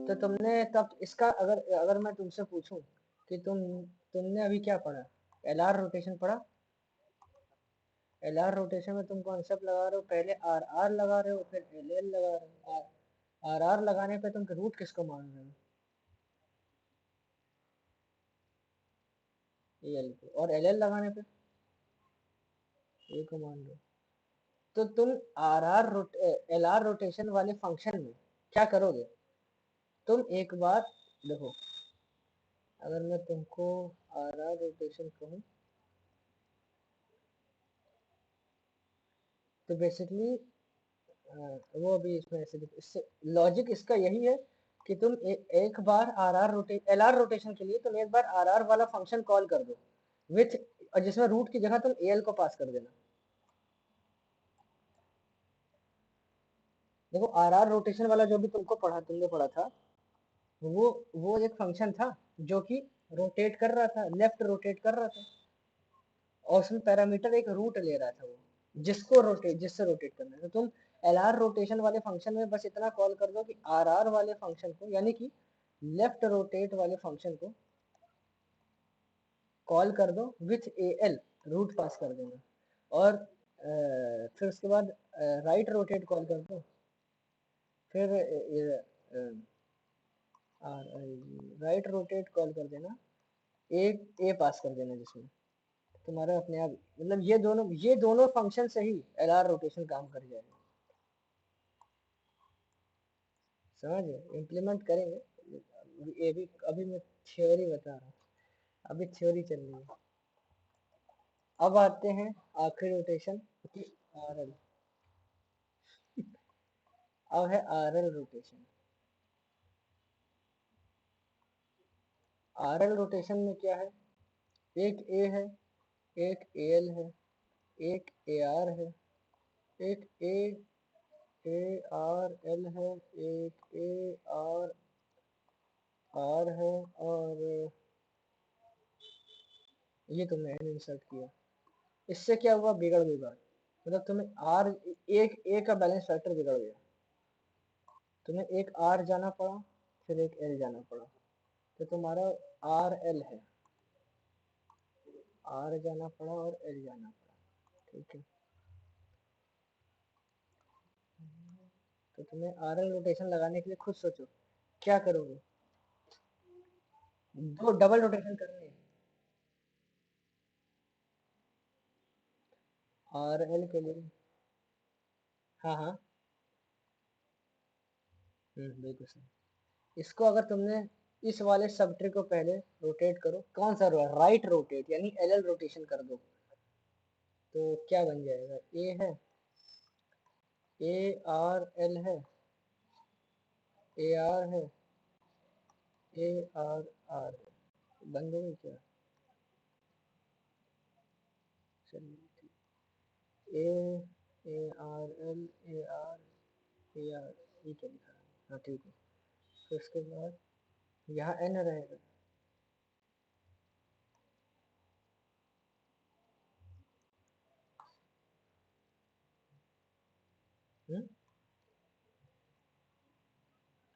तो तुमने तब इसका अगर अगर मैं तुमसे पूछूं कि तुमने अभी क्या पढ़ा, एल आर रोटेशन पढ़ा, एल आर रोटेशन में तुम कॉन्सेप्ट लगा रहे हो, पहले आर आर लगा रहे हो फिर एल एल लगा रहे हो, आर आर लगाने पे तुम रूट किसको मान रहे हो, ए एल को, और एल एल लगाने पे ए को मान रहे हो। तो तुम R R L R rotation वाले फंक्शन में क्या करोगे, तुम एक बार देखो, अगर मैं तुमको आर आर रोटेशन कहूँ, तो बेसिकली वो भी इसमें ऐसे इससे लॉजिक इसका यही है कि तुम एक बार R R rotate L R rotation के लिए तुम एक बार आर आर वाला फंक्शन कॉल कर दो विथ, और जिसमें रूट की जगह तुम ए एल को पास कर देना। देखो आर आर रोटेशन वाला जो भी तुमने पढ़ा था, वो एक फंक्शन था जो कि रोटेट कर रहा था, लेफ्ट रोटेट कर रहा था, और उसमें पैरामीटर एक रूट ले रहा था, वो जिससे रोटेट करना है, तो तुम एल आर रोटेशन वाले फंक्शन में बस इतना कॉल कर दो कि आर आर वाले फंक्शन को, यानी कि लेफ्ट रोटेट वाले फंक्शन को कॉल कर दो विथ ए एल, रूट पास कर देना, और फिर उसके बाद राइट रोटेट कॉल कर दो, फिर राइट रोटेट कॉल कर देना, ए पास कर देना, जिसमें तुम्हारा अपने आप मतलब ये दोनों फंक्शन से ही एल आर रोटेशन काम कर जाएगा। समझ गए, इम्प्लीमेंट करेंगे, ये भी अभी मैं थ्योरी बता रहा हूँ, अभी थ्योरी चल रही है। अब आते हैं आखिरी रोटेशन की, आर एल। अब है R L rotation. R L rotation में क्या है, एक ए है, एक ए एल है, एक ए आर है, एक ए आर एल है, एक ए आर आर है, और ये तुमने एन इंसर्ट किया, इससे क्या हुआ, बिगड़ गई बात। मतलब तुम्हें आर, एक ए का बैलेंस फैक्टर बिगड़ गया, तुम्हें एक आर जाना पड़ा, फिर एक एल जाना पड़ा, तो तुम्हारा आर एल है, आर जाना पड़ा और एल जाना पड़ा, ठीक है। तो तुम्हें आर एल रोटेशन लगाने के लिए खुद सोचो क्या करोगे, दो डबल रोटेशन करनी है। आर एल के लिए, हाँ हाँ, बिल्कुल सही। इसको अगर तुमने इस वाले सब ट्री को पहले रोटेट करो, कौन सा राइट रोटेट यानी एल एल रोटेशन कर दो, तो क्या बन जाएगा, ए है, ए आर एल है, ए आर है, ए आर आर बन गई क्या, चलिए, A A R L, A R, A R, ये क्या लिखा है, हाँ ठीक है। तो इसके बाद यहाँ एन रहेगा, हम्म?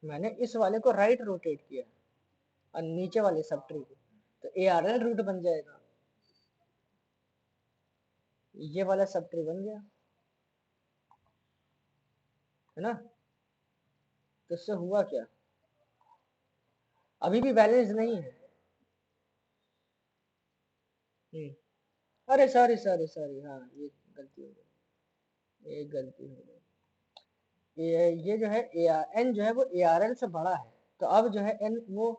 मैंने इस वाले को राइट रोटेट किया और नीचे वाले सब ट्री को, तो ए आर एल रूट बन जाएगा, ये वाला सब ट्री बन गया, है ना। तो इससे हुआ क्या, अभी भी बैलेंस नहीं है। अरे सॉरी सॉरी सॉरी, हाँ ये गलती हो गई, एक गलती हो गई, ये जो है ए आर एन जो है वो ए आर एल से बड़ा है, तो अब जो है एन वो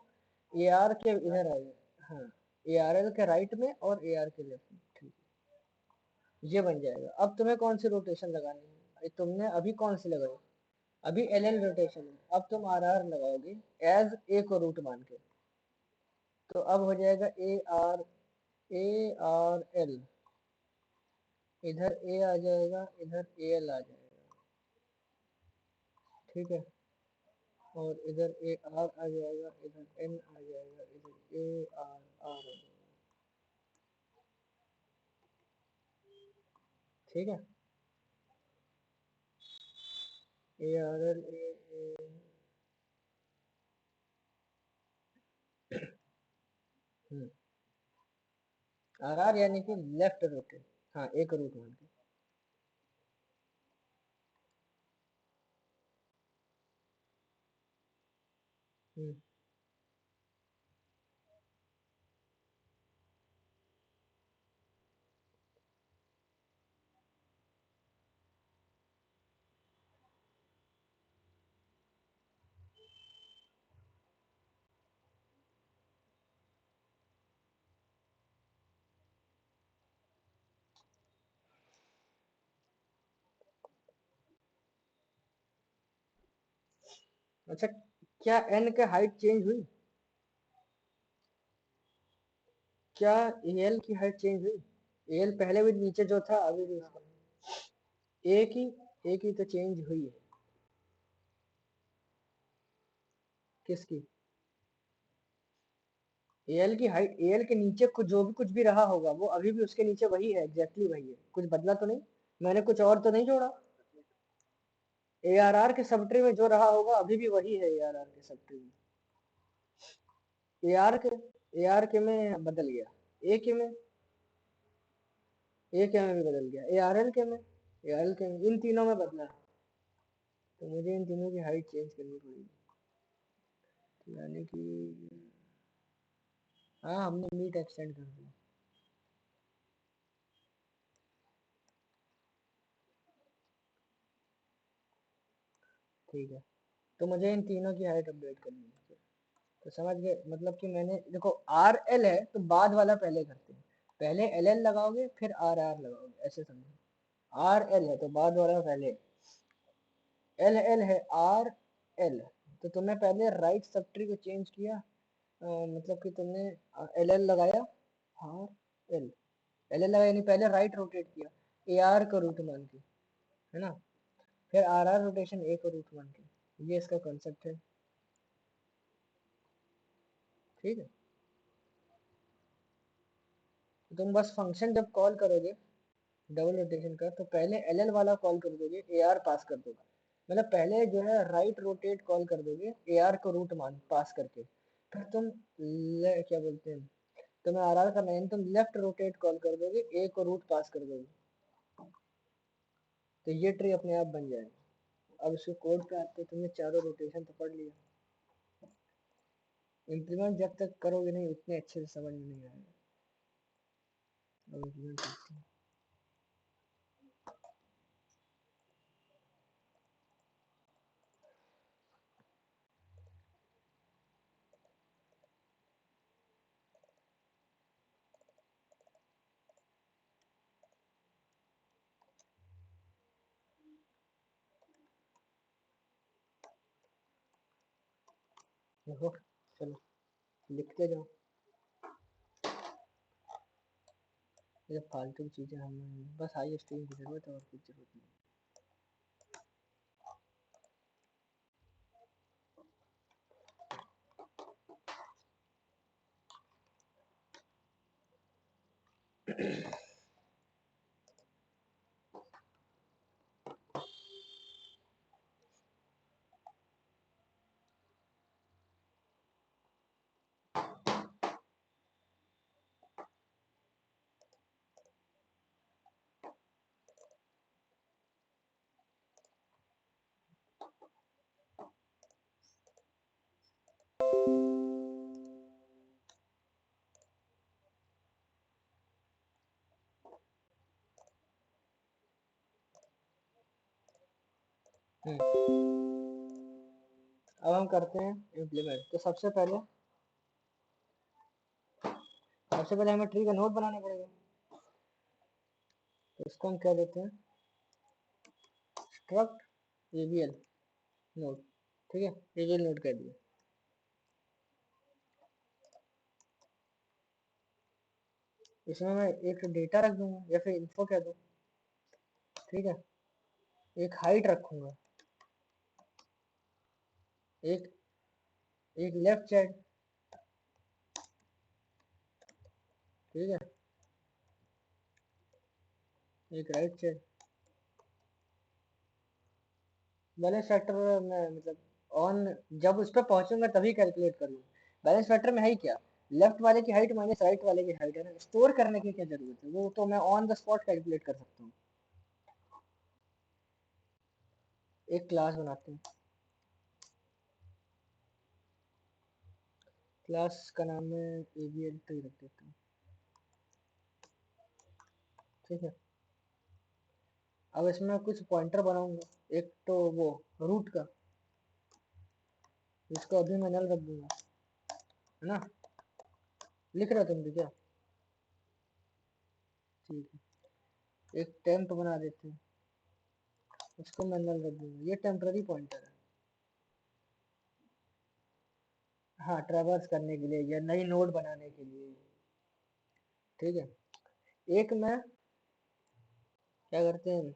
ए आर के इधर आएगा, हाँ ए आर एल के राइट में और ए आर के लेफ्ट में, ठीक है, ये बन जाएगा। अब तुम्हें कौन सी रोटेशन लगानी है, तुमने अभी कौन सी लगाई, अभी एल एल रोटेशन है, अब तुम आर आर लगाओगे एज ए को रूट मान के, तो अब हो जाएगा ए आर एल, इधर ए आ जाएगा, इधर ए एल आ जाएगा, ठीक है, और इधर ए आर आ जाएगा, इधर एन आ जाएगा, इधर ए आर आर आ जाएगा, ठीक है, A R L A R R यानी कि लेफ्ट रोटेट, हाँ एक रूट मान के, हम्म। अच्छा, क्या एन के हाइट चेंज हुई, क्या एल की हाइट चेंज हुई, एल पहले भी नीचे जो था अभी भी उसका, एक ही तो चेंज हुई है, किसकी, एल की हाइट, एल के नीचे कुछ जो भी कुछ भी रहा होगा वो अभी भी उसके नीचे वही है, एग्जैक्टली वही है, कुछ बदला तो नहीं, मैंने कुछ और तो नहीं जोड़ा, ए आर आर के सब ट्री में जो रहा होगा अभी भी वही है, ए आर आर के सब ट्री में, ए आर के, ए आर के में बदल गया, ए के में, ए के में भी बदल गया, ए आर एल के में, ए आर एल के में, इन तीनों में बदला है, तो मुझे इन तीनों की हाइट चेंज करनी पड़ेगी, यानी कि हाँ हमने मीट एक्सटेंड कर दिया, ठीक है, तो मुझे इन तीनों की हाइट अपडेट करनी है, तो समझ गए, मतलब कि मैंने देखो आर एल है तो बाद वाला पहले करते हैं, पहले एल एल लगाओगे फिर आर आर लगाओगे, ऐसे समझो, आर एल है तो बाद वाला पहले, एल एल है आर एल, तो तुमने पहले राइट सब ट्री को चेंज किया, मतलब कि तुमने एल एल लगाया, आर एल, एल एल लगाया, नहीं पहले राइट रोटेट किया ए आर का रूट मान के, है ना, फिर आर आर रोटेशन ए को रूट मान के, ये इसका कॉन्सेप्ट है, ठीक है। तुम बस फंक्शन जब कॉल करोगे डबल रोटेशन का, तो पहले एल वाला कॉल कर दोगे, ए आर पास कर दोगे। मतलब पहले जो है राइट रोटेट कॉल कर दोगे ए आर को रूट मान पास करके, फिर तुम क्या बोलते हैं, तुम्हें आर आर करना है, तुम लेफ्ट रोटेट कॉल कर दोगे, ए को रूट पास कर दोगे, तो ये ट्री अपने आप बन जाएगा। अब इसको कोड पे आते तुमने चारों रोटेशन तो पढ़ लिया, इम्प्लीमेंट जब तक करोगे नहीं उतने अच्छे से समझ में नहीं आएगा। अब इम्प्लीमेंट करते हैं। देखो, चलो लिखते जाओ, ये फालतू की चीजें हमें बस हाई स्ट्रीम की जरूरत है और कुछ जरूरत नहीं। अब हम करते हैं इम्प्लीमेंट। तो सबसे पहले हमें ट्री का नोड बनाना पड़ेगा, तो इसको हम क्या देते हैं, स्ट्रक्ट एबीएल नोड। ठीक है, एबीएल नोड कह दिया। इसमें मैं एक डेटा रख दूंगा या फिर इन्फो कह दूँ। ठीक है, एक हाइट रखूंगा, एक एक लेफ्ट चाइल्ड। ठीक है, एक राइट चाइल्ड। बैलेंस फैक्टर में मतलब ऑन, जब उस पर पहुंचूंगा तभी कैलकुलेट करूंगा। बैलेंस फैक्टर में है ही क्या, लेफ्ट वाले की हाइट माइनस राइट वाले की हाइट है ना, स्टोर करने की क्या जरूरत है, वो तो मैं ऑन द स्पॉट कैलकुलेट कर सकता हूँ। एक क्लास बनाते हैं, क्लास का नाम मैं एबीएल ट्री रख देता हूँ। ठीक है, अब इसमें कुछ पॉइंटर बनाऊंगा, एक तो वो रूट का, इसको अभी मैं नल रख दूंगा, है ना, लिख रहे हो तुम भी क्या। ठीक है, एक टेम्प बना देते हैं, उसको मैं नल रख दूंगा, ये टेम्पररी पॉइंटर है। हाँ, ट्रैवर्स करने के लिए या नई नोड बनाने के लिए। ठीक है, एक मैं क्या करते हैं,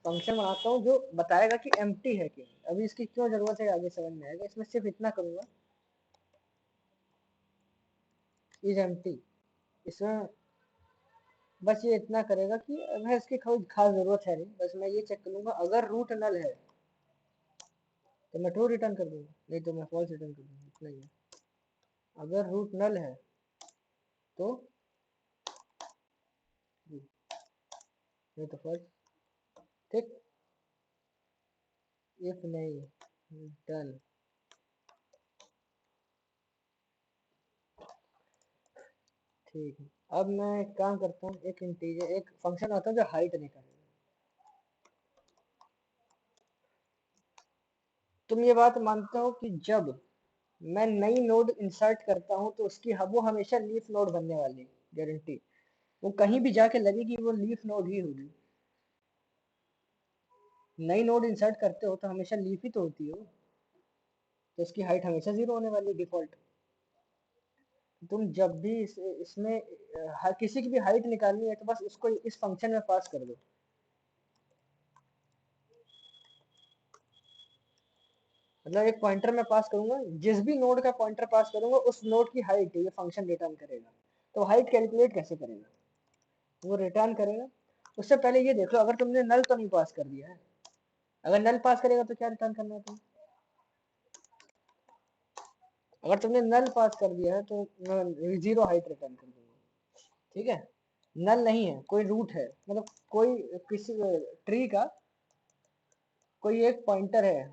फंक्शन बनाता हूँ जो बताएगा कि एम्प्टी है कि नहीं। अभी इसकी क्यों जरूरत है आगे समझ में आएगा, इसमें सिर्फ इतना करूंगा, इज एम्प्टी। इसमें बस ये इतना करेगा कि मैं इसकी कोई खास जरूरत है नहीं, बस मैं ये चेक करूंगा अगर रूट नल है तो मैं ट्रू रिटर्न कर दूंगा, नहीं तो मैं फॉल्स रिटर्न कर दूंगा, इतना ही है। अगर रूट नल है तो नहीं तो फॉल्स। ठीक, इफ नहीं डन। ठीक है, अब मैं एक काम करता हूँ, एक इंटीजर एक फंक्शन आता है जो हाइट निकालेगा। तुम ये बात मानते हो कि जब मैं नई नोड इंसर्ट करता हूँ तो उसकी वो हमेशा लीफ नोड बनने वाली, गारंटी। वो कहीं भी जाके लगेगी वो लीफ नोड ही होगी। नई नोड इंसर्ट करते हो तो हमेशा लीफ ही तो होती है वो, तो उसकी हाइट हमेशा 0 होने वाली डिफॉल्ट। तुम जब भी इसमें हर किसी की भी हाइट निकालनी है तो बस उसको इस फंक्शन में पास कर दो। मतलब एक पॉइंटर मैं पास करूंगा, जिस भी नोड का पॉइंटर पास करूंगा उस नोड की हाइट ये फंक्शन रिटर्न करेगा। तो हाइट कैलकुलेट कैसे करेगा, वो रिटर्न करेगा। उससे पहले ये देख लो, अगर तुमने नल तो नहीं पास कर दिया है। अगर नल पास करेगा तो क्या रिटर्न करना है तुम्हें? अगर तुमने नल पास कर दिया है तो जीरो हाइट रिटर्न कर दूंगा। ठीक है, नल नहीं है, कोई रूट है, मतलब कोई किसी ट्री का कोई एक पॉइंटर है,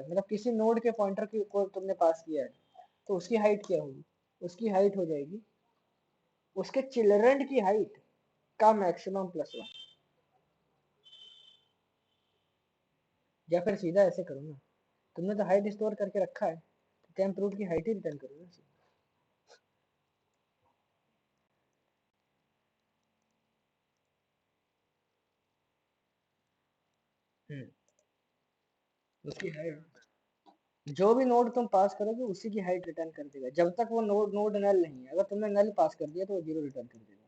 मतलब किसी नोड के पॉइंटर को तुमने पास किया है, तो उसकी हाइट क्या होगी? उसकी हाइट हो जाएगी उसके चिल्ड्रन की हाइट का मैक्सिमम प्लस वन। या फिर सीधा ऐसे करो ना, तुमने तो हाइट स्टोर करके रखा है, तो टेम्प रूट की हाइट ही रिटर्न करो ना। उसकी हाइट, जो भी नोड तुम पास करोगे उसी की हाइट रिटर्न कर देगा, जब तक वो नोड नोड नल नहीं है। अगर तुमने नल पास कर दिया तो वो जीरो रिटर्न कर देगा,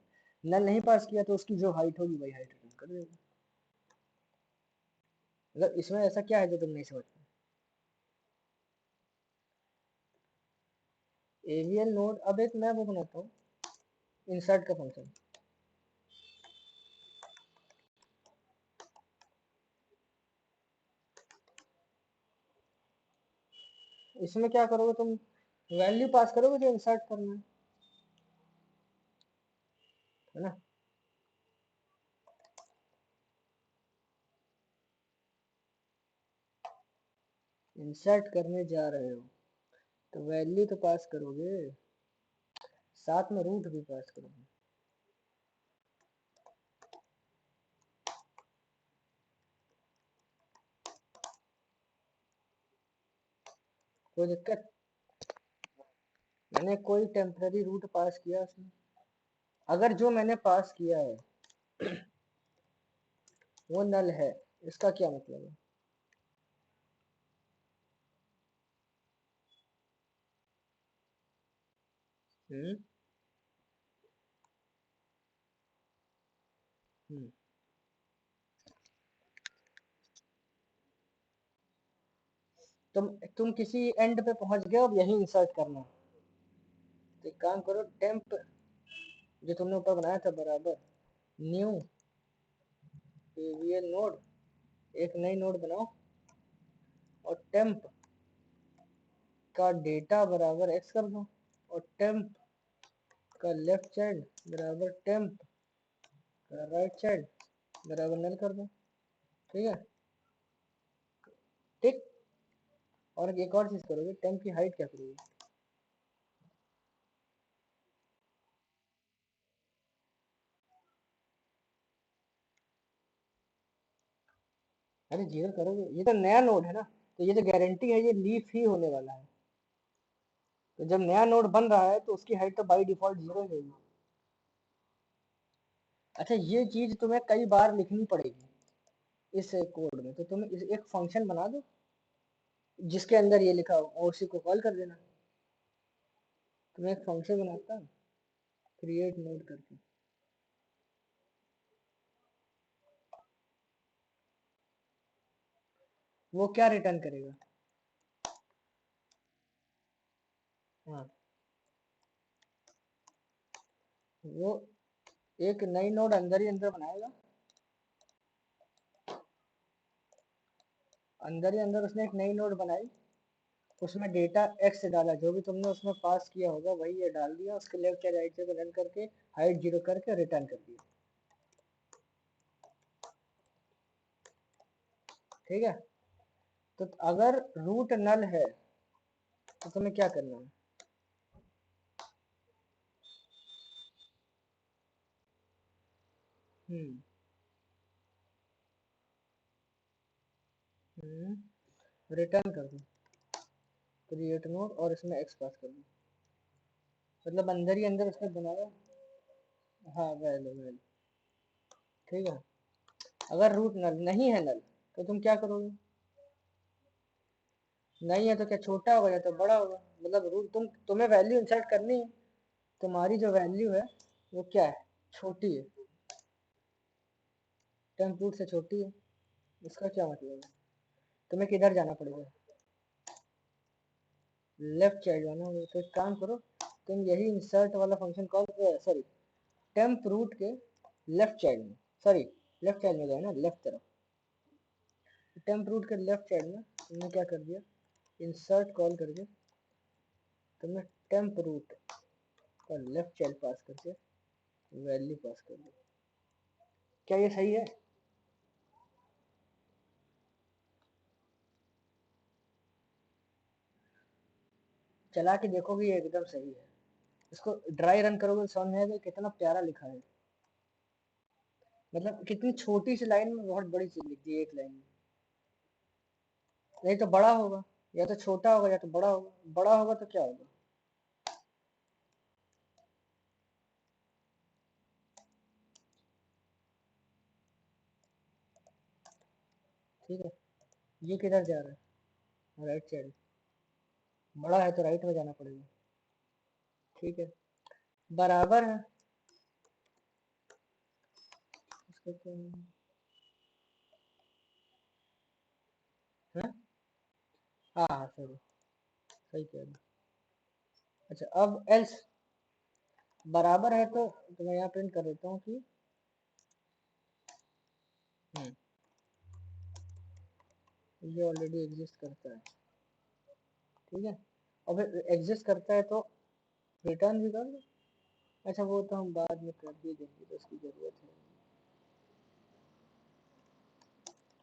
नल नहीं पास किया तो उसकी जो हाइट होगी वही हाइट रिटर्न कर देगा। मतलब इसमें ऐसा क्या है जो तुम नहीं समझ पाए? एवीएल नोड, अब एक मैं वो बनाता हूँ, इंसर्ट का फंक्शन। इसमें क्या करोगे तुम? वैल्यू पास करोगे जो इंसर्ट करना है ना। इंसर्ट करने जा रहे हो तो वैल्यू तो पास करोगे, साथ में रूट भी पास करोगे। कोई दिक्कत? मैंने कोई टेम्पररी रूट पास किया उसमें? अगर जो मैंने पास किया है वो नल है, इसका क्या मतलब है? हम्म हम्म। तुम किसी एंड पे पहुंच गए, अब यही इंसर्ट करना है। तो एक काम करो, टेम्प जो तुमने ऊपर बनाया था बराबर न्यू एवीएल नोड, एक नई नोड बनाओ और टेम्प का डेटा बराबर एक्स कर दो, और टेम्प का लेफ्ट चाइल्ड बराबर टेम्प का राइट चाइल्ड बराबर नल कर दो। ठीक है, ठीक। और एक और चीज करोगे, टेम्प की हाइट क्या करोगे? अरे जीरो करोगे, ये तो नया नोड है ना, तो ये तो गारंटी है ये लीफ ही होने वाला है। तो जब नया नोड बन रहा है तो उसकी हाइट तो बाई डिफॉल्ट जीरो ही होगी। अच्छा, ये चीज तुम्हें कई बार लिखनी पड़ेगी इस कोड में, तो तुम एक फंक्शन बना दो जिसके अंदर ये लिखा हो और उसी को कॉल कर देना। तुम्हें एक फंक्शन बनाता क्रिएट नोड करके, वो क्या रिटर्न करेगा? हाँ, वो एक नई नोड अंदर ही अंदर बनाएगा, अंदर ही अंदर उसने एक नई नोड बनाई, उसमें डेटा एक्स डाला, जो भी तुमने उसमें पास किया होगा वही ये डाल दिया, उसके लेफ्ट या राइट से रन करके हाइट जीरो करके रिटर्न कर दिया। ठीक है, तो अगर रूट नल है तो तुम्हें क्या करना है? हम्म रिटर्न कर दो क्रिएट नोड और इसमें एक्स पास कर दो, मतलब अंदर ही अंदर उसने बनाया। हाँ, वैल्यू वैल्यू। ठीक है, अगर रूट नल नहीं है नल तो तुम क्या करोगे? नहीं है तो क्या छोटा होगा या तो बड़ा होगा, मतलब रूट तुम्हें वैल्यू इंसर्ट करनी है, तुम्हारी जो वैल्यू है वो क्या है? छोटी है, टेम्प रूट से छोटी है। इसका क्या मतलब है? तुम्हें किधर जाना पड़ेगा? लेफ्ट चाइल्ड है ना, तो एक काम करो, तुम यही इंसर्ट वाला function call, sorry, temp root के लेफ्ट चाइल्ड में, सॉरी लेफ्ट चाइल्ड में गए ना, लेफ्ट तरफ, टेम्प रूट के लेफ्ट चाइल्ड में तुमने क्या कर दिया, इंसर्ट कॉल करके तुमने टेम्प रूट का लेफ्ट चाइल्ड पास करके वैल्यू पास कर दी। क्या ये सही है? चला के देखोगे ये एकदम सही है। इसको ड्राई रन करोगे तो समझ में आएगा कितना प्यारा लिखा है, मतलब कितनी छोटी सी लाइन में बहुत बड़ी चीज लिख दी है एक लाइन में। नहीं तो बड़ा होगा, या तो छोटा होगा या तो बड़ा होगा, बड़ा होगा तो क्या होगा, ठीक है। ये किधर जा रहा है, राइट साइड, बड़ा है तो राइट में जाना पड़ेगा, ठीक है। बराबर है, इसका क्या है? हाँ हाँ सही, सही कह रहे हो। अच्छा अब एल्स बराबर है तो मैं यहाँ प्रिंट कर देता हूँ कि ये ऑलरेडी एग्जिस्ट करता है, ठीक है। अब एग्जिस्ट करता है तो रिटर्न भी कर दो। अच्छा वो तो हम बाद में कर ही देंगे, तो उसकी जरूरत है,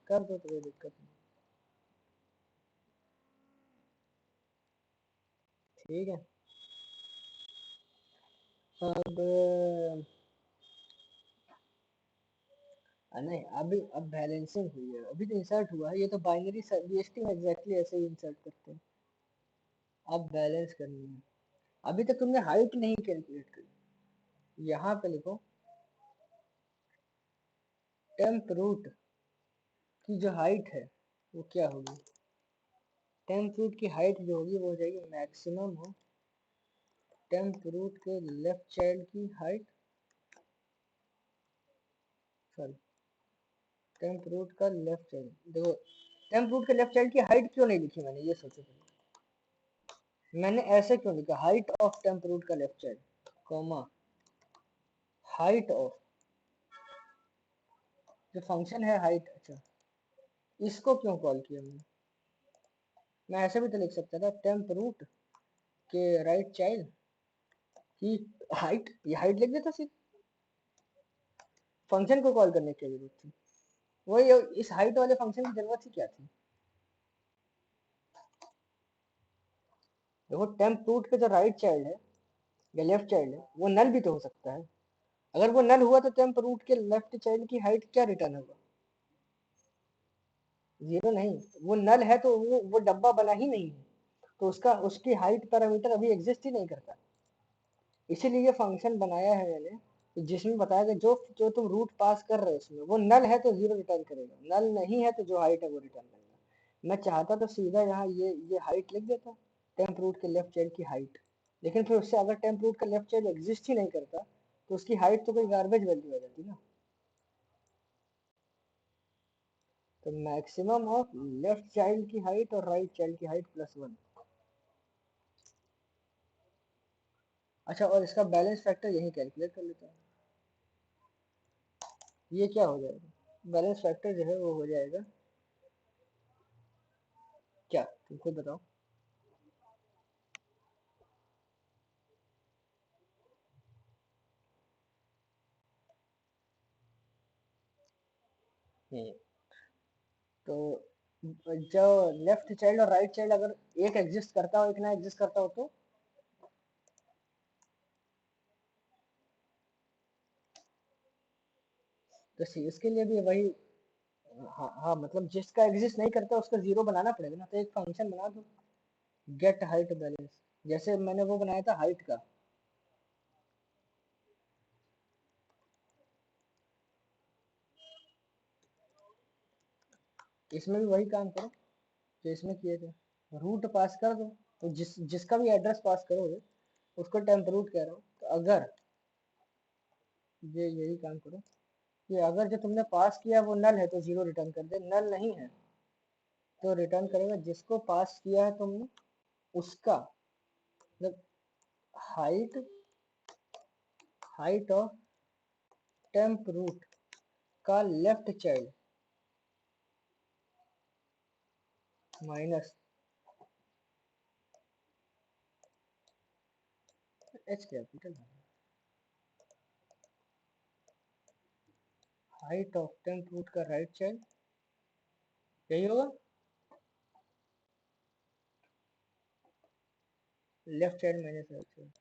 कर दो तो कोई दिक्कत नहीं, ठीक है। अब नहीं, अभी अब बैलेंसिंग हुई है, अभी तो इंसर्ट हुआ है, ये तो बाइनरी बीएसटी में एग्जैक्टली ऐसे ही इंसर्ट करते हैं। अब बैलेंस करनी है, अभी तक तुमने हाइट नहीं कैलकुलेट करी, यहाँ पे लिखो टेम्प रूट की जो हाइट है वो क्या होगी, टेम्प रूट की हाइट जो होगी वो हो जाएगी मैक्सिमम हो टेम्प रूट के लेफ्ट चाइल्ड की हाइट, सॉरी टेम्प रूट का लेफ्ट चाइल्ड, देखो टेम्प रूट के लेफ्ट चाइल्ड की हाइट क्यों नहीं लिखी मैंने, ये सोचो पहले। मैंने ऐसे क्यों लिखा, हाइट ऑफ टेम्प रूट का left child, comma height of, जो फंक्शन है हाइट, अच्छा इसको क्यों कॉल किया मैंने, मैं ऐसे भी तो लिख सकता था टेम्प रूट के राइट चाइल्ड की हाइट, ये हाइट लिख देता सिर्फ, फंक्शन को कॉल करने की जरूरत थी, वही इस हाइट वाले फंक्शन की जरूरत ही क्या थी। देखो टेम्प रूट के जो राइट चाइल्ड है या लेफ्ट चाइल्ड है वो नल भी तो हो सकता है, अगर वो नल हुआ तो टेम्प रूट के लेफ्ट चाइल्ड की हाइट क्या रिटर्न होगा, जीरो नहीं, वो नल है तो वो डब्बा बना ही नहीं है, तो उसका उसकी हाइट पैरामीटर अभी एग्जिस्ट ही नहीं करता, इसीलिए ये फंक्शन बनाया है मैंने, जिसमें बताया कि जो जो तुम रूट पास कर रहे हो उसमें वो नल है तो जीरो रिटर्न करेगा, नल नहीं है तो जो हाइट है वो रिटर्न करेगा। मैं चाहता तो सीधा यहाँ ये हाइट लिख देता, टेम्प रूट के लेफ्ट चाइल्ड की हाइट, लेकिन फिर उससे अगर टेम्प रूट का लेफ्ट चाइल्ड एग्जिस्ट ही नहीं करता तो उसकी हाइट तो कोई गार्बेज वैल्यू आ जाती ना। तो मैक्सिमम ऑफ लेफ्ट चाइल्ड की हाइट और राइट चाइल्ड की हाइट प्लस वन। अच्छा और इसका बैलेंस फैक्टर यही कैलकुलेट कर लेता है, ये क्या हो जाएगा, बैलेंस फैक्टर जो है वो हो जाएगा क्या, तुम खुद बताओ। हम्म, तो जो लेफ्ट चाइल्ड और राइट चाइल्ड अगर एक एग्जिस्ट करता हो एक ना एग्जिस्ट करता हो तो सी इसके लिए भी वही, हाँ हाँ मतलब जिसका एग्जिस्ट नहीं करता उसका जीरो बनाना पड़ेगा ना, तो एक फंक्शन बना दो गेट हाइट बैलेंस, जैसे मैंने वो बनाया था हाइट का, इसमें भी वही काम करो जो इसमें किए थे, रूट पास कर दो, तो जिसका भी एड्रेस पास करोगे उसको टेम्प रूट कह रहा हूँ, तो अगर ये यही काम करो कि अगर जो तुमने पास किया वो नल है तो जीरो रिटर्न कर दे, नल नहीं है तो रिटर्न करेगा जिसको पास किया है तुमने उसका मतलब height height of temp root का left child minus H capital height of temp root का राइट चाइल्ड यही होगा left child minus right child.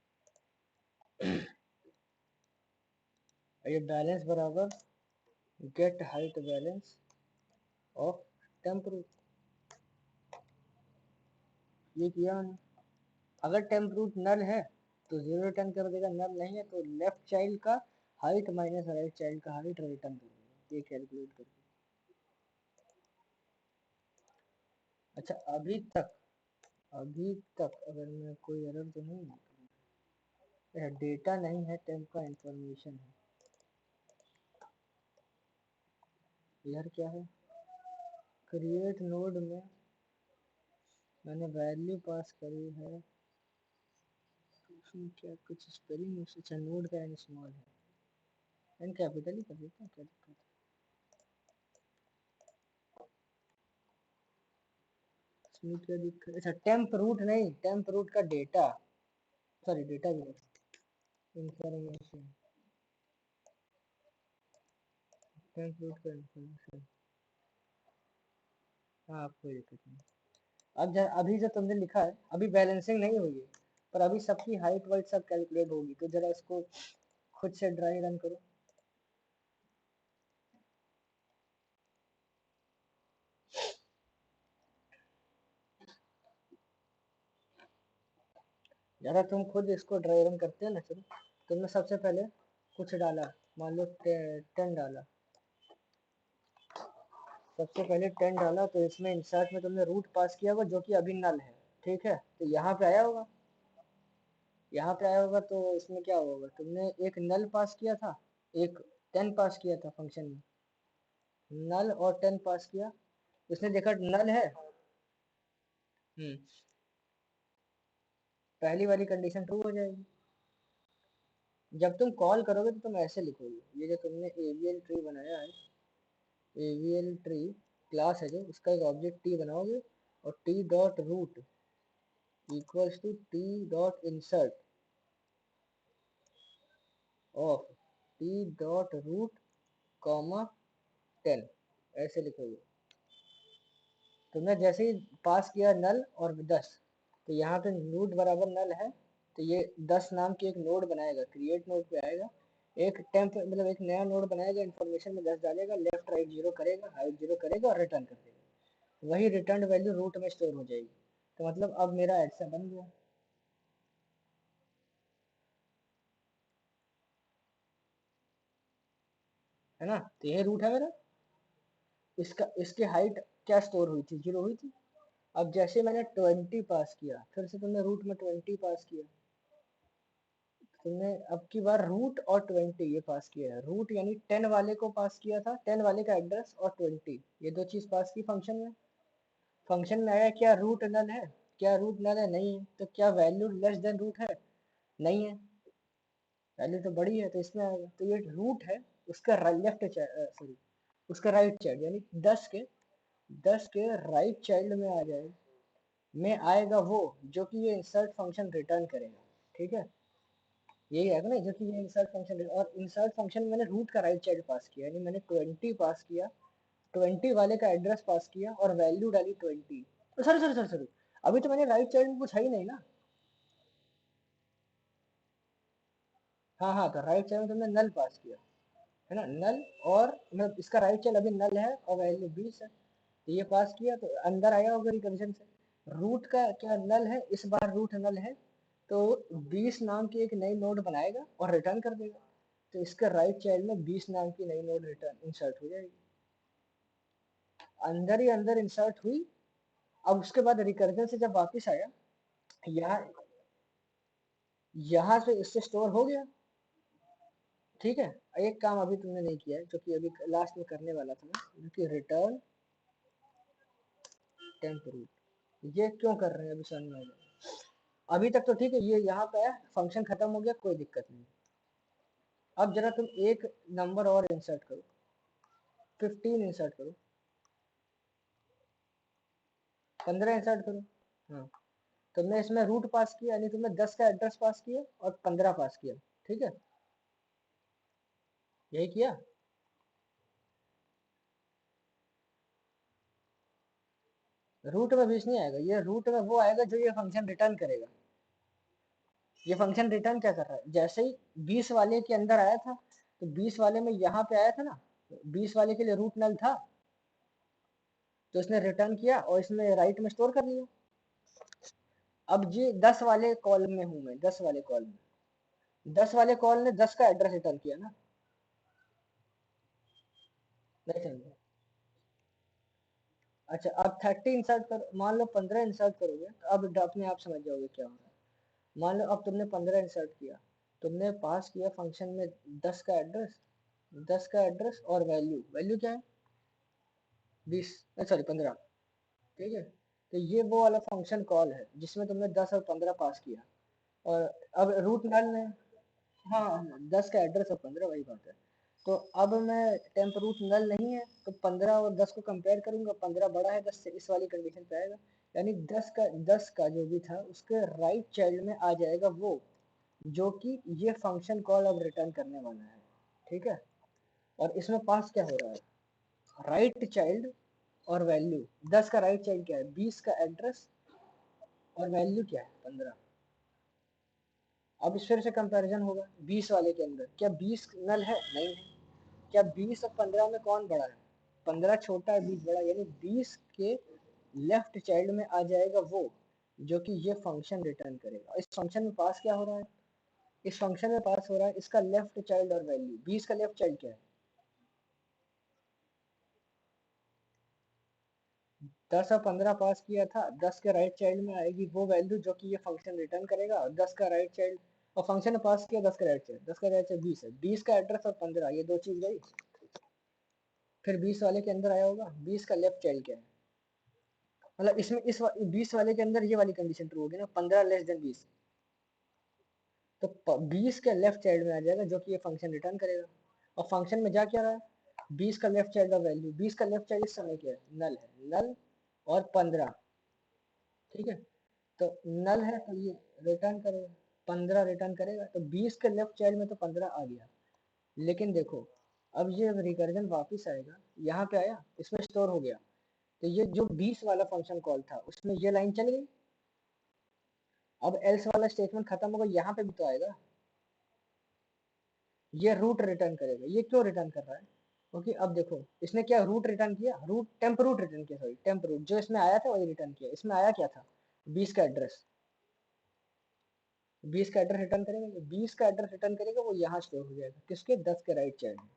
ये बैलेंस बराबर get height balance of temp root, ये किया हमने। अगर टेम्प रूट नल है तो जीरो रिटर्न कर देगा, नल नहीं है तो लेफ्ट चाइल्ड का हाइट माइनस राइट चाइल्ड का हाइट रिटर्न कर देगा, ये कैलकुलेट करके। अच्छा अभी तक अगर मैं कोई एरर तो नहीं, डेटा नहीं है टेम्प का इंफॉर्मेशन है, यार क्या है क्रिएट नोड में मैंने वैल्यू पास करी है, उसमें क्या कुछ स्पेलिंग मिस्टेक, अच्छा नोड का एन स्मॉल है, एन कैपिटल ही कर देता हूँ, क्या दिक्कत है। इसमें क्या दिक्कत, अच्छा टेम्प रूट नहीं, टेम्प रूट का डेटा, सॉरी डेटा भी इंफॉर्मेशन, टेम्प रूट का इंफॉर्मेशन, हाँ कोई दिक्कत नहीं। अब अभी जो तुमने लिखा है अभी बैलेंसिंग नहीं हुई है, पर अभी सबकी हाइट वाइट सब कैलकुलेट होगी, तो जरा इसको खुद से ड्राई रन करो। जरा तुम खुद इसको ड्राई रन करते हैं ना, चलो तुमने सबसे पहले कुछ डाला, मान लो 10 डाला, सबसे पहले 10 डाला तो इसमें इंसर्ट में तुमने रूट पास किया होगा जो कि अभी नल है, ठीक है, तो यहाँ पे आया होगा, यहाँ पे आया होगा तो इसमें क्या होगा, तुमने एक नल पास किया था, एक 10 पास किया था फंक्शन में, नल और 10 पास किया, उसने देखा नल है, पहली वाली कंडीशन ट्रू हो जाएगी। जब तुम कॉल करोगे तो तुम ऐसे लिखोगे, ये जो तुमने एवीएल ट्री बनाया है, एवीएल ट्री क्लास है जो, उसका एक ऑब्जेक्ट टी बनाओगे और T dot root equals to T dot insert of T dot root comma 10, ऐसे लिखोगे। तुमने जैसे ही पास किया नल और 10, तो यहाँ पे नोड बराबर नल है, तो ये 10 नाम की एक नोड बनाएगा, क्रिएट नोड पे आएगा, एक टेम्प मतलब एक नया नोड बनाएगा, इन्फॉर्मेशन में 10 डालेगा, लेफ्ट राइट जीरो करेगा, हाइट जीरो करेगा और रिटर्न कर देगा, वही रिटर्न वैल्यू रूट में स्टोर हो जाएगी। तो मतलब अब मेरा ऐसा बन गया, है ना, तो ये रूट है मेरा, इसका इसकी हाइट क्या स्टोर हुई थी, जीरो हुई थी। अब जैसे मैंने 20 पास किया, फिर से तुमने रूट में 20 पास किया, तुमने अब की बार रूट और 20 ये पास किया है, रूट यानी 10 वाले को पास किया था, 10 वाले का एड्रेस और 20 ये दो चीज पास की फंक्शन में, फंक्शन में आया क्या रूट नल है, क्या रूट नल है, नहीं है, तो क्या वैल्यू लेस देन रूट है, नहीं है, वैल्यू तो बड़ी है तो इसमें आएगा, तो ये रूट है, उसका लेफ्ट सॉरी उसका राइट चाइल्ड यानी 10 के राइट चाइल्ड में आ जाएगा, में आएगा वो जो कि ये इंसर्ट फंक्शन रिटर्न करेगा, ठीक है, यही है ना, जो कि ये इंसर्ट फंक्शन, और इंसर्ट फंक्शन में मैंने रूट का राइट चाइल्ड पास किया, यानी मैंने 20 पास किया, 20 वाले का एड्रेस पास किया और वैल्यू डाली 20, तो सॉरी सॉरी सॉरी सॉरी, अभी तो मैंने राइट चाइल्ड में कुछ है ही नहीं ना, हाँ हाँ, तो राइट चाइल्ड में तुमने नल पास किया है ना, नल, और मतलब इसका राइट चाइल्ड अभी नल है और वैल्यू 20 है, तो ये पास किया तो अंदर आया होगा रिकर्जन से, रूट का क्या नल है, इस बार रूट नल है, तो 20 नाम की एक नई नोड बनाएगा और रिटर्न कर देगा, तो इसका राइट चाइल्ड में 20 नाम की नई नोड रिटर्न इंसर्ट हो जाएगी, अंदर ही अंदर इंसर्ट हुई। अब उसके बाद रिकर्जन से जब वापस आया, यहाँ यहाँ से इससे स्टोर हो गया, ठीक है, एक काम अभी तुमने नहीं किया है जो कि अभी लास्ट में करने वाला था जो कि रिटर्न टेम्प रूट, ये क्यों कर रहे हैं अभी समझ में आ जाए, अभी तक तो ठीक है, ये यहाँ पे है, फंक्शन खत्म हो गया, कोई दिक्कत नहीं। अब जरा तुम एक नंबर और इंसर्ट करो, 15 इंसर्ट करो, 15 इंसर्ट करो। हाँ, तुमने इसमें रूट पास किया, यानी तुमने 10 का एड्रेस पास किया और 15 पास किया, ठीक है, यही किया। रूट में 20 नहीं आएगा, ये रूट में वो आएगा जो ये फंक्शन रिटर्न करेगा। ये फंक्शन रिटर्न क्या कर रहा है, जैसे ही 20 वाले के अंदर आया था, तो 20 वाले में यहाँ पे आया था ना, 20 वाले के लिए रूट नल था, तो इसने रिटर्न किया और इसमें राइट में स्टोर कर लिया। अब ये 10 वाले कॉल में हूं मैं, 10 वाले कॉल में, 10 वाले कॉल ने 10 का एड्रेस रिटर्न किया ना, नहीं समझे। अच्छा, अब 30 इंसर्ट कर, मान लो 15 इंसर्ट करोगे तो अब अपने आप समझ जाओगे क्या हो रहा है। मान लो अब तुमने 15 इंसर्ट किया, तुमने पास किया फंक्शन में 10 का एड्रेस, 10 का एड्रेस और वैल्यू, वैल्यू क्या है 20, सॉरी 15, ठीक है। तो ये वो वाला फंक्शन कॉल है जिसमें तुमने 10 और 15 पास किया, और अब रूट नल ने, हाँ 10 का एड्रेस और 15, वही बात है। तो अब मैं टेम्प रूट नल नहीं है, तो 15 और 10 को कंपेयर करूंगा, 15 बड़ा है 10 से, इस वाली कंडीशन पे आएगा, यानी 10 का जो भी था उसके राइट चाइल्ड में आ जाएगा वो, जो कि ये फंक्शन कॉल अब रिटर्न करने वाला है, ठीक है। और इसमें पास क्या हो रहा है, राइट चाइल्ड और वैल्यू। 10 का राइट चाइल्ड क्या है, 20 का एड्रेस, और वैल्यू क्या है 15। अब इस फिर से कंपैरिजन होगा 20 वाले के अंदर, क्या 20 नल है, नहीं है। क्या 20 और 15 में कौन बड़ा है, 15 छोटा है 20 बड़ा, यानी 20 के लेफ्ट चाइल्ड में आ जाएगा वो, जो कि ये फंक्शन रिटर्न करेगा। इस फंक्शन में पास क्या हो रहा है, इस फंक्शन में पास हो रहा है इसका लेफ्ट चाइल्ड और वैल्यू। 20 का लेफ्ट चाइल्ड क्या है, 10 और 15 पास किया था, 10 के राइट चाइल्ड में आएगी वो वैल्यू जो कि ये फंक्शन रिटर्न करेगा, और 10 का राइट चाइल्ड, और फंक्शन ने पास किया 10 का राइट चाइल्ड, 10 का राइट चाइल्ड 20 है, 20 का एड्रेस और 15, ये दो चीज गई। फिर 20 वाले के अंदर आया होगा, 20 का लेफ्ट चाइल्ड क्या है, मतलब इसमें 20 वाले के अंदर ये वाली कंडीशन ट्रू होगी ना, 15 लेस देन 20, तो 20 के लेफ्ट चाइल्ड में आ जाएगा जो कि ये फंक्शन रिटर्न करेगा। और फंक्शन में जा क्या रहा है, 20 का लेफ्ट चाइल्ड और वैल्यू, 20 का लेफ्ट चाइल्ड इस समय क्या है, नल है, नल और 15, ठीक है। तो नल है तो ये रिटर्न करेगा, 15 रिटर्न करेगा, तो 20 के लेफ्ट चाइल्ड में तो 15 आ गया। लेकिन देखो, अब ये रिकर्जन वापस आएगा, यहाँ पे आया, इसमें स्टोर हो गया, तो ये जो 20 वाला फंक्शन कॉल था उसमें ये लाइन चल गई। अब एल्स वाला स्टेटमेंट खत्म होगा, यहाँ पे भी तो आएगा, ये रूट रिटर्न करेगा। ये क्यों रिटर्न कर रहा है, क्योंकि अब देखो इसने क्या रूट रिटर्न किया, रूट टेम्प रूट रिटर्न किया, सॉरी टेम्प रूट जो इसमें आया था वही रिटर्न किया। इसमें आया क्या था, 20 का एड्रेस, 20 का एड्रेस रिटर्न करेगा, 20 का एड्रेस रिटर्न करेगा, वो यहाँ स्टोर हो जाएगा किसके, 10 के राइट चाइल्ड में।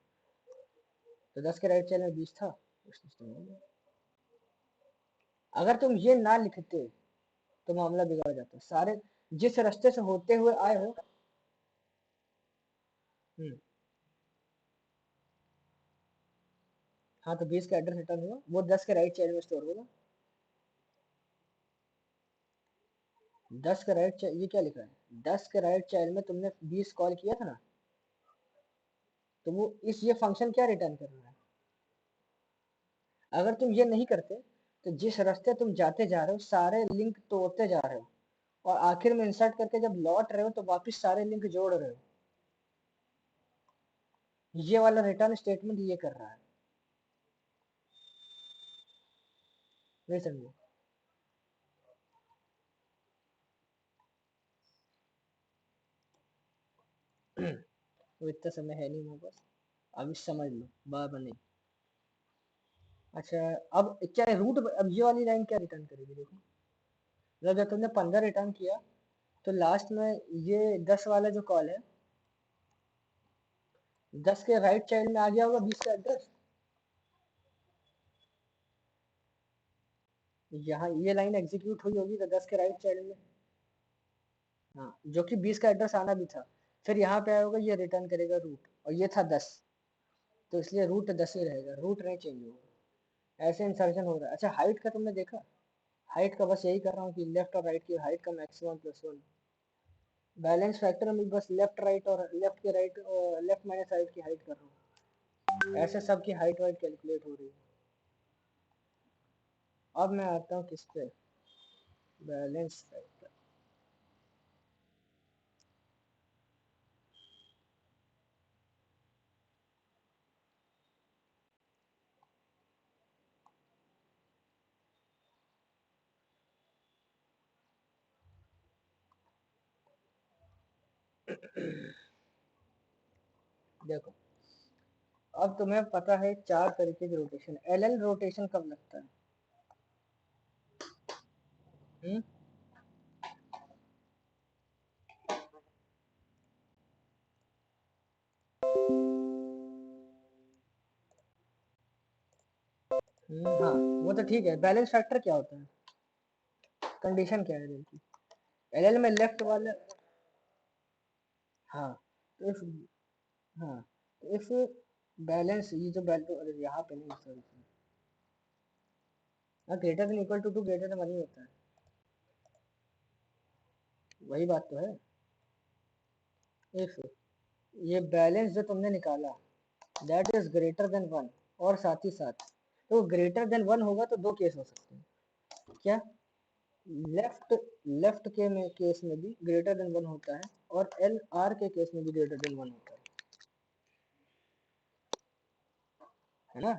तो 10 के राइट चाइल्ड में 20 था, उसमें store हो गया। अगर तुम ये ना लिखते तो मामला बिगड़ जाता, सारे जिस रास्ते से होते हुए आए हो। हम्म, हाँ तो 20 का एड्रेस रिटर्न हुआ, वो 10 के राइट चाइल्ड में स्टोर होगा। 10 का राइट चाइल्ड, ये क्या लिखा है, 10 के राइट चाइल्ड में तुमने 20 कॉल किया था ना, तो वो इस ये फंक्शन क्या रिटर्न कर रहा है। अगर तुम ये नहीं करते तो जिस रास्ते तुम जाते जा रहे हो सारे लिंक तोड़ते जा रहे हो, और आखिर में इंसर्ट करके जब लौट रहे हो तो वापस सारे लिंक जोड़ रहे हो। ये वाला रिटर्न स्टेटमेंट ये कर रहा है, नहीं समझे। तो इतना समय है नहीं मेरे पास, अभी समझ लो बार बार नहीं। अच्छा, अब क्या रूट, अब ये वाली लाइन क्या रिटर्न करेगी देखो, जब तुमने 15 रिटर्न किया तो लास्ट में ये 10 वाला जो कॉल है, 10 के राइट चाइल्ड में आ गया होगा 20 का एड्रेस, यहाँ ये लाइन एग्जीक्यूट हुई होगी तो 10 के राइट चाइल्ड में, हाँ जो कि 20 का एड्रेस आना भी था, फिर यहाँ पे आया होगा, ये रिटर्न करेगा रूट, और ये था 10, तो इसलिए रूट 10 ही रहेगा, रूट नहीं चेंज होगा। ऐसे इंसर्शन हो रहा है। अच्छा हाइट का तुमने देखा, हाइट का बस यही कर रहा हूँ कि लेफ्ट और राइट की हाइट का maximum plus one. Balance factor में बस लेफ्ट राइट और लेफ्ट के राइट लेफ्ट माइनस राइट की हाइट कर रहा हूँ, ऐसे सब की हाइट वाइट कैलकुलेट हो रही है। अब मैं आता हूँ किस पे, बैलेंस फैक्टर। देखो अब तुम्हें पता है 4 तरीके की रोटेशन। एल रोटेशन कब लगता है? हम्म हाँ वो तो ठीक है। बैलेंस फैक्टर क्या होता है, कंडीशन क्या है एल की? एल में लेफ्ट वाले, हाँ तो इफ, हाँ तो इफ बैलेंस, ये जो बैलेंस, अरे यहाँ पे नहीं, sorry, greater than equal to greater than one ही होता है, वही बात तो है। इफ ये बैलेंस जो तुमने निकाला that is greater than one, और साथ ही साथ तो ग्रेटर देन वन होगा तो दो केस हो सकते हैं। क्या? लेफ्ट लेफ्ट के में केस में भी ग्रेटर देन वन होता है, और एल आर के केस में भी ग्रेटर देन वन होता है ना?